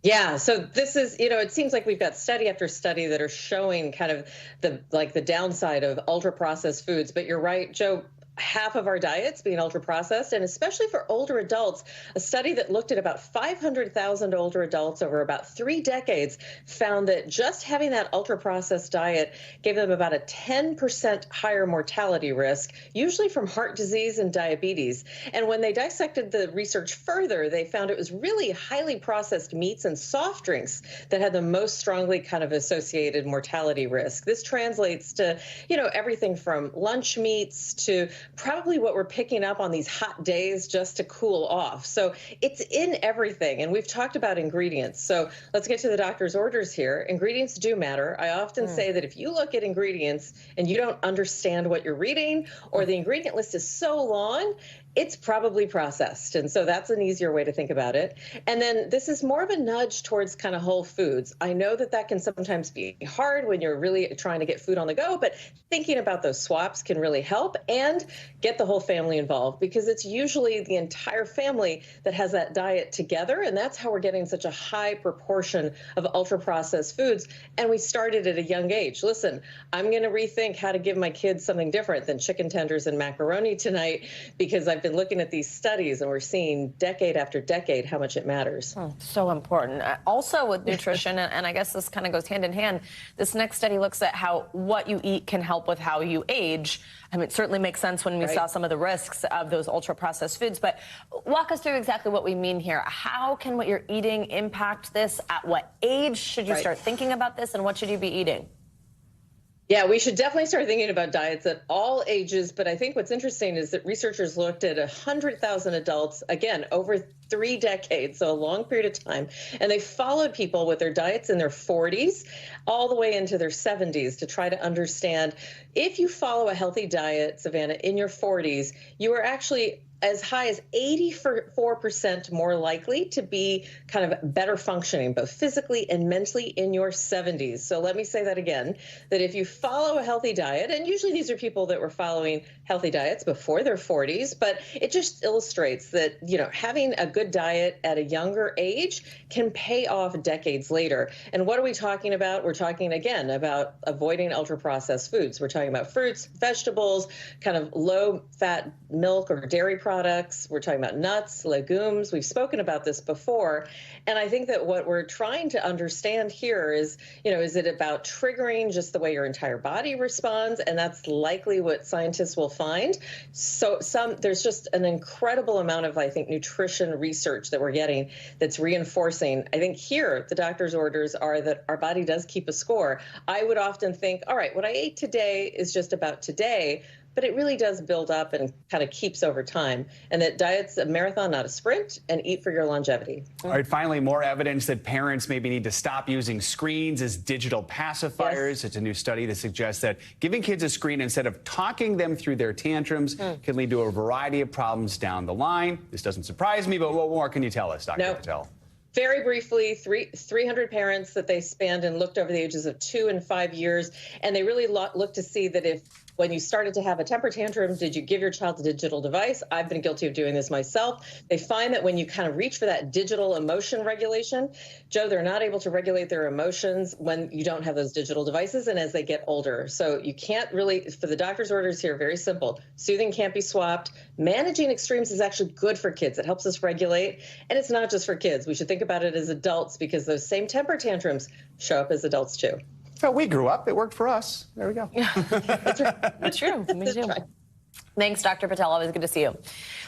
Yeah, so this is, it seems like we've got study after study that are showing kind of the downside of ultra-processed foods. But you're right, Joe. Half of our diets being ultra-processed, and especially for older adults. A study that looked at about 500,000 older adults over about 3 decades found that just having that ultra-processed diet gave them about a 10% higher mortality risk, usually from heart disease and diabetes. And when they dissected the research further, they found it was really highly processed meats and soft drinks that had the most strongly kind of associated mortality risk. This translates to, everything from lunch meats to probably what we're picking up on these hot days just to cool off. So it's in everything. And we've talked about ingredients. So let's get to the doctor's orders here. Ingredients do matter. I often say that if you look at ingredients and you don't understand what you're reading, or the ingredient list is so long, it's probably processed. And so that's an easier way to think about it. And then this is more of a nudge towards kind of whole foods. I know that can sometimes be hard when you're really trying to get food on the go, but thinking about those swaps can really help and get the whole family involved, because it's usually the entire family that has that diet together. And that's how we're getting such a high proportion of ultra-processed foods. And we started at a young age. Listen, I'm going to rethink how to give my kids something different than chicken tenders and macaroni tonight, because I've been looking at these studies, and we're seeing decade after decade how much it matters. So important. Also with nutrition, and I guess this kind of goes hand in hand, this next study looks at how what you eat can help with how you age. I mean, it certainly makes sense when we saw some of the risks of those ultra-processed foods, but walk us through exactly what we mean here. How can what you're eating impact this? At what age should you start thinking about this, and what should you be eating? Yeah, we should definitely start thinking about diets at all ages. But I think what's interesting is that researchers looked at 100,000 adults, again, over 3 decades, so a long period of time. And they followed people with their diets in their 40s all the way into their 70s to try to understand if you follow a healthy diet, Savannah, in your 40s, you are actually as high as 84% more likely to be kind of better functioning, both physically and mentally, in your 70s. So let me say that again, that if you follow a healthy diet, and usually these are people that were following healthy diets before their 40s, but it just illustrates that, you know, having a good diet at a younger age can pay off decades later. And what are we talking about? We're talking, again, about avoiding ultra-processed foods. We're talking about fruits, vegetables, kind of low-fat milk or dairy products. We're talking about nuts, legumes. We've spoken about this before. And I think that what we're trying to understand here is, you know, is it about triggering just the way your entire body responds? And that's likely what scientists will find. So there's just an incredible amount of, I think, nutrition research that we're getting that's reinforcing. I think here the doctor's orders are that our body does keep a score. I would often think, all right, what I ate today is just about today, but it really does build up and kind of keeps over time. And that diet's a marathon, not a sprint, and eat for your longevity. All right, finally, more evidence that parents maybe need to stop using screens as digital pacifiers. Yes. It's a new study that suggests that giving kids a screen instead of talking them through their tantrums can lead to a variety of problems down the line. This doesn't surprise me, but what more can you tell us, Dr. Patel? Very briefly, 300 parents that they spanned and looked over the ages of 2 and 5 years, and they really looked to see that if when you started to have a temper tantrum, did you give your child a digital device? I've been guilty of doing this myself. They find that when you kind of reach for that digital emotion regulation, Joe, they're not able to regulate their emotions when you don't have those digital devices and as they get older. So you can't really, for the doctor's orders here, very simple. Soothing can't be swapped. Managing extremes is actually good for kids. It helps us regulate. And it's not just for kids. We should think about it as adults because those same temper tantrums show up as adults too. So we grew up. It worked for us. There we go. Yeah, that's right. That's true. Me too. Thanks, Dr. Patel. Always good to see you.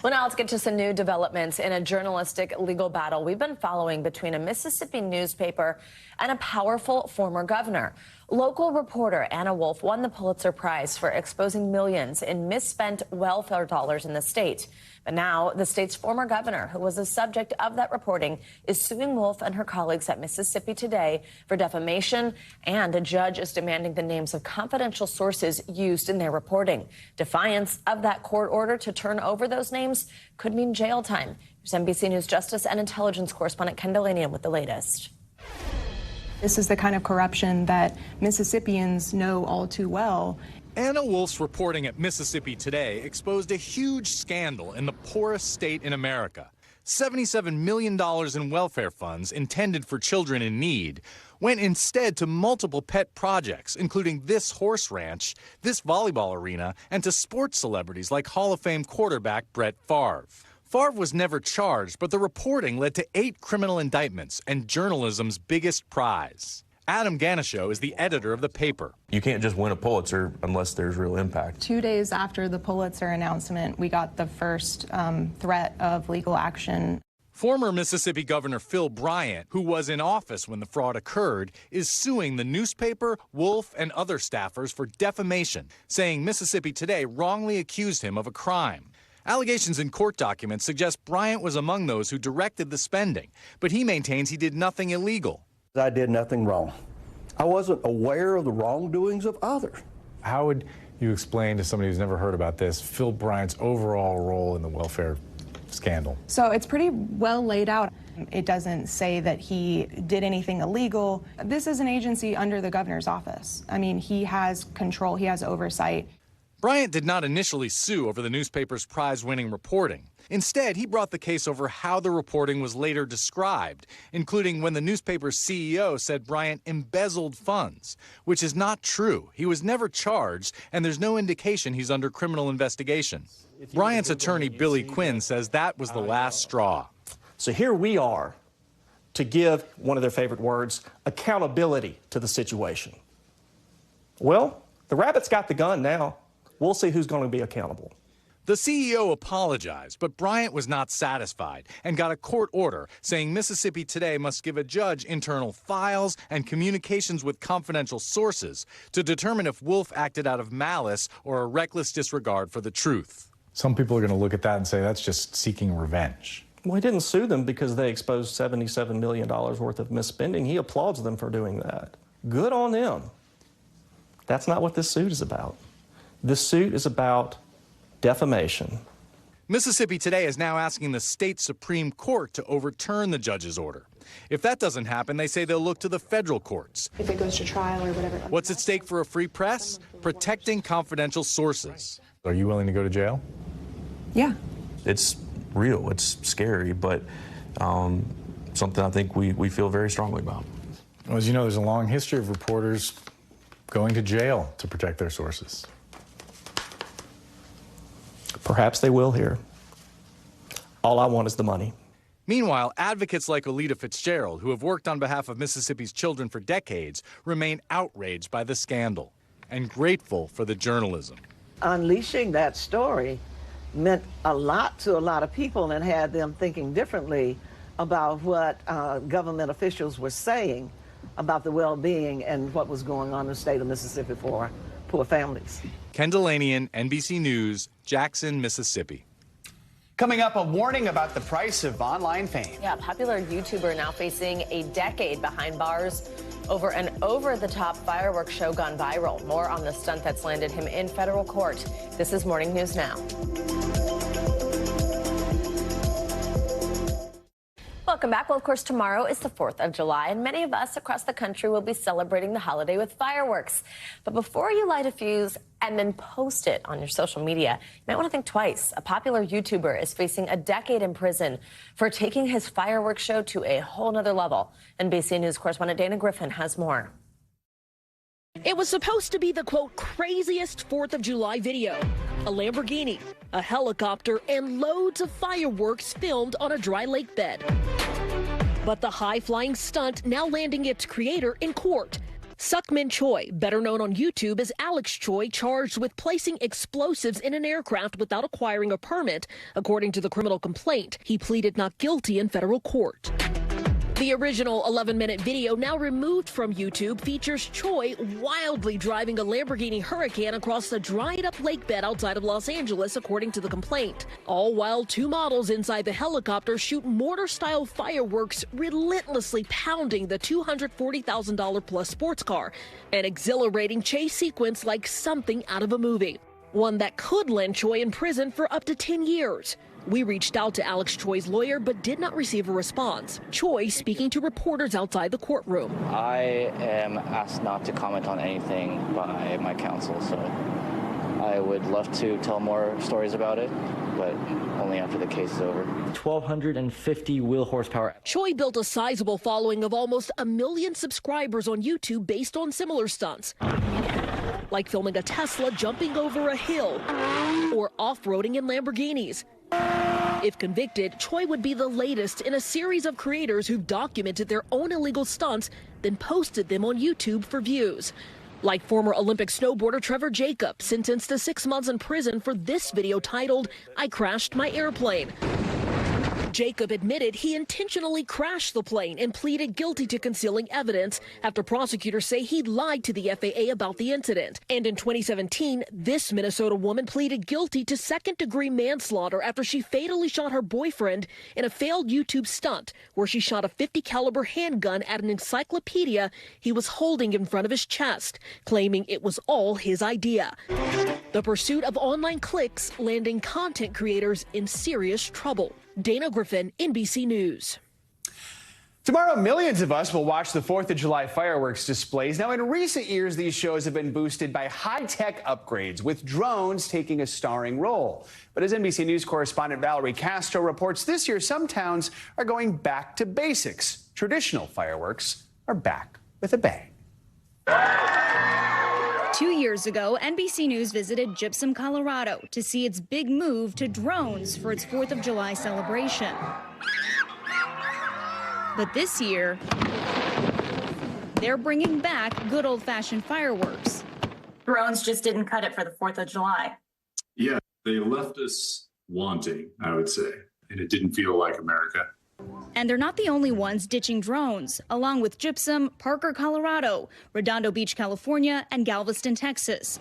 Well, now let's get to some new developments in a journalistic legal battle we've been following between a Mississippi newspaper and a powerful former governor. Local reporter Anna Wolf won the Pulitzer Prize for exposing millions in misspent welfare dollars in the state. But now the state's former governor, who was the subject of that reporting, is suing Wolf and her colleagues at Mississippi Today for defamation, and a judge is demanding the names of confidential sources used in their reporting. Defiance of that court order to turn over those names could mean jail time. Here's NBC News Justice and Intelligence correspondent Ken Delanian with the latest. This is the kind of corruption that Mississippians know all too well. Anna Wolf's reporting at Mississippi Today exposed a huge scandal in the poorest state in America. $77 million in welfare funds intended for children in need went instead to multiple pet projects, including this horse ranch, this volleyball arena, and to sports celebrities like Hall of Fame quarterback Brett Favre. Favre was never charged, but the reporting led to 8 criminal indictments and journalism's biggest prize. Adam Ganeshow is the editor of the paper. You can't just win a Pulitzer unless there's real impact. 2 days after the Pulitzer announcement, we got the first threat of legal action. Former Mississippi Governor Phil Bryant, who was in office when the fraud occurred, is suing the newspaper, Wolf, and other staffers for defamation, saying Mississippi Today wrongly accused him of a crime. Allegations in court documents suggest Bryant was among those who directed the spending, but he maintains he did nothing illegal. I did nothing wrong. I wasn't aware of the wrongdoings of others. How would you explain to somebody who's never heard about this Phil Bryant's overall role in the welfare scandal? So it's pretty well laid out. It doesn't say that he did anything illegal. This is an agency under the governor's office. I mean, he has control, he has oversight. Bryant did not initially sue over the newspaper's prize-winning reporting. Instead, he brought the case over how the reporting was later described, including when the newspaper's CEO said Bryant embezzled funds, which is not true. He was never charged, and there's no indication he's under criminal investigation. Bryant's attorney, Billy Quinn, says that was the last straw. So here we are to give, one of their favorite words, accountability to the situation. Well, the rabbit's got the gun now. We'll see who's going to be accountable. The CEO apologized, but Bryant was not satisfied and got a court order saying Mississippi Today must give a judge internal files and communications with confidential sources to determine if Wolf acted out of malice or a reckless disregard for the truth. Some people are going to look at that and say that's just seeking revenge. Well, he didn't sue them because they exposed $77 million worth of misspending. He applauds them for doing that. Good on them. That's not what this suit is about. This suit is about defamation. Mississippi Today is now asking the state Supreme Court to overturn the judge's order. If that doesn't happen, they say they'll look to the federal courts. If it goes to trial or whatever. What's at stake for a free press? Protecting confidential sources. Are you willing to go to jail? Yeah. It's real, it's scary, but something I think we feel very strongly about. Well, as you know, there's a long history of reporters going to jail to protect their sources. Perhaps they will here. All I want is the money. Meanwhile, advocates like Alita Fitzgerald, who have worked on behalf of Mississippi's children for decades, remain outraged by the scandal and grateful for the journalism. Unleashing that story meant a lot to a lot of people and had them thinking differently about what government officials were saying about the well-being and what was going on in the state of Mississippi for poor families. Ken Delanian, NBC News, Jackson, Mississippi. Coming up, a warning about the price of online fame. Yeah, popular YouTuber now facing a decade behind bars over an over-the-top fireworks show gone viral. More on the stunt that's landed him in federal court. This is Morning News Now. Welcome back. Well, of course, tomorrow is the 4th of July, and many of us across the country will be celebrating the holiday with fireworks. But before you light a fuse and then post it on your social media, you might want to think twice. A popular YouTuber is facing a decade in prison for taking his fireworks show to a whole nother level. NBC News correspondent Dana Griffin has more. It was supposed to be the, quote, craziest 4th of July video. A Lamborghini, a helicopter, and loads of fireworks filmed on a dry lake bed. But the high-flying stunt now landing its creator in court. Sukmin Choi, better known on YouTube as Alex Choi, charged with placing explosives in an aircraft without acquiring a permit. According to the criminal complaint, he pleaded not guilty in federal court. The original 11-minute video, now removed from YouTube, features Choi wildly driving a Lamborghini Huracan across the dried-up lake bed outside of Los Angeles, according to the complaint. All while two models inside the helicopter shoot mortar-style fireworks, relentlessly pounding the $240,000-plus sports car. An exhilarating chase sequence like something out of a movie. One that could land Choi in prison for up to 10 years. We reached out to Alex Choi's lawyer but did not receive a response. Choi speaking to reporters outside the courtroom. I am asked not to comment on anything by my counsel, so I would love to tell more stories about it, but only after the case is over. 1,250 wheel horsepower. Choi built a sizable following of almost 1 million subscribers on YouTube based on similar stunts, like filming a Tesla jumping over a hill or off-roading in Lamborghinis. If convicted, Choi would be the latest in a series of creators who've documented their own illegal stunts, then posted them on YouTube for views. Like former Olympic snowboarder Trevor Jacob, sentenced to 6 months in prison for this video titled, "I Crashed My Airplane." Jacob admitted he intentionally crashed the plane and pleaded guilty to concealing evidence after prosecutors say he lied to the FAA about the incident. And in 2017, this Minnesota woman pleaded guilty to second-degree manslaughter after she fatally shot her boyfriend in a failed YouTube stunt where she shot a .50 caliber handgun at an encyclopedia he was holding in front of his chest, claiming it was all his idea. The pursuit of online clicks landing content creators in serious trouble. Dana Griffin, NBC News. Tomorrow, millions of us will watch the 4th of July fireworks displays. Now, in recent years, these shows have been boosted by high-tech upgrades, with drones taking a starring role. But as NBC News correspondent Valerie Castro reports, this year some towns are going back to basics. Traditional fireworks are back with a bang. 2 years ago, NBC News visited Gypsum, Colorado to see its big move to drones for its 4th of July celebration. But this year, they're bringing back good old-fashioned fireworks. Drones just didn't cut it for the 4th of July. Yeah, they left us wanting, I would say, and it didn't feel like America. And they're not the only ones ditching drones. Along with Gypsum, Parker, Colorado, Redondo Beach, California, and Galveston, Texas.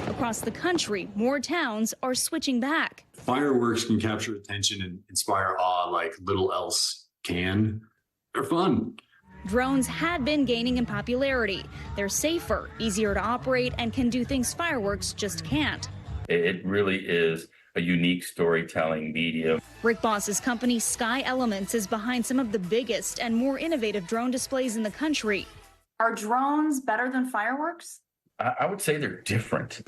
Across the country, more towns are switching back. Fireworks can capture attention and inspire awe like little else can. They're fun. Drones had been gaining in popularity. They're safer, easier to operate, and can do things fireworks just can't. It really is a unique storytelling medium. Rick Boss's company Sky Elements is behind some of the biggest and more innovative drone displays in the country. Are drones better than fireworks? I would say they're different.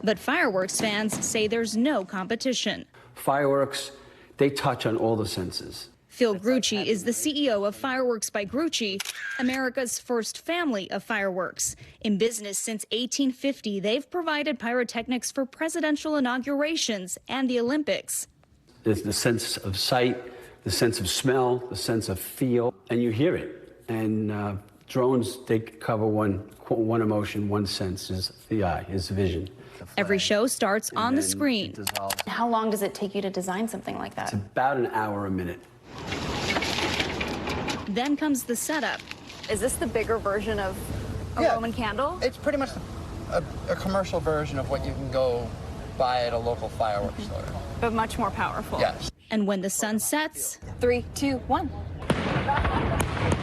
But fireworks fans say there's no competition. Fireworks, they touch on all the senses. Phil Grucci is the CEO of Fireworks by Grucci, America's first family of fireworks. In business since 1850, they've provided pyrotechnics for presidential inaugurations and the Olympics. There's the sense of sight, the sense of smell, the sense of feel, and you hear it. And drones, they cover one emotion, one sense, is the eye, is vision. Every show starts on the screen. How long does it take you to design something like that? It's about an hour a minute. Then comes the setup. Is this the bigger version of a Roman candle? It's pretty much a commercial version of what you can go buy at a local fireworks store. But much more powerful. Yes. And when the sun sets, 3, 2, 1.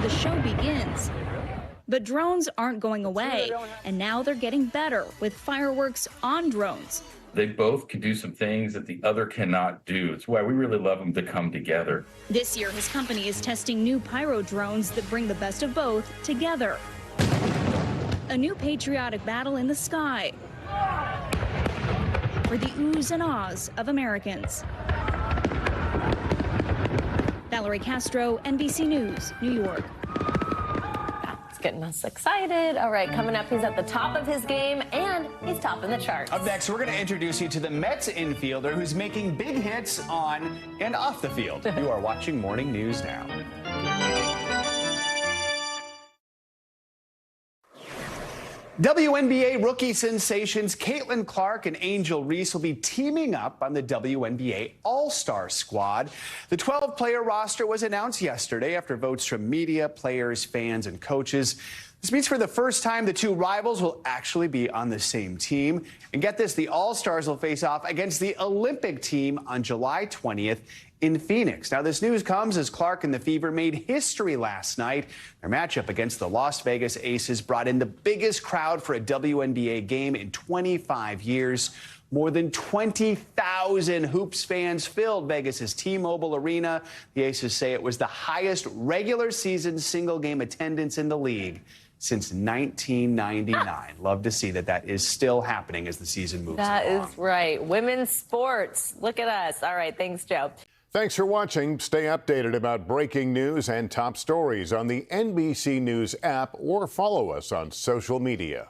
The show begins. But drones aren't going away, and now they're getting better with fireworks on drones. They both can do some things that the other cannot do. It's why we really love them to come together. This year, his company is testing new pyro drones that bring the best of both together. A new patriotic battle in the sky for the oohs and ahs of Americans. Valerie Castro, NBC News, New York. Getting us excited. All right, coming up, he's at the top of his game and he's topping the charts. Up next, we're going to introduce you to the Mets infielder who's making big hits on and off the field. You are watching Morning News Now. WNBA rookie sensations Caitlin Clark and Angel Reese will be teaming up on the WNBA All-Star squad. The 12-player roster was announced yesterday after votes from media, players, fans, and coaches. This means for the first time, the two rivals will actually be on the same team. And get this, the All-Stars will face off against the Olympic team on July 20th in Phoenix. Now, this news comes as Clark and the Fever made history last night. Their matchup against the Las Vegas Aces brought in the biggest crowd for a WNBA game in 25 years. More than 20,000 Hoops fans filled Vegas's T-Mobile Arena. The Aces say it was the highest regular season single game attendance in the league since 1999. Love to see that that is still happening as the season moves along. That is right. Women's sports. Look at us. All right. Thanks, Joe. Thanks for watching. Stay updated about breaking news and top stories on the NBC News app or follow us on social media.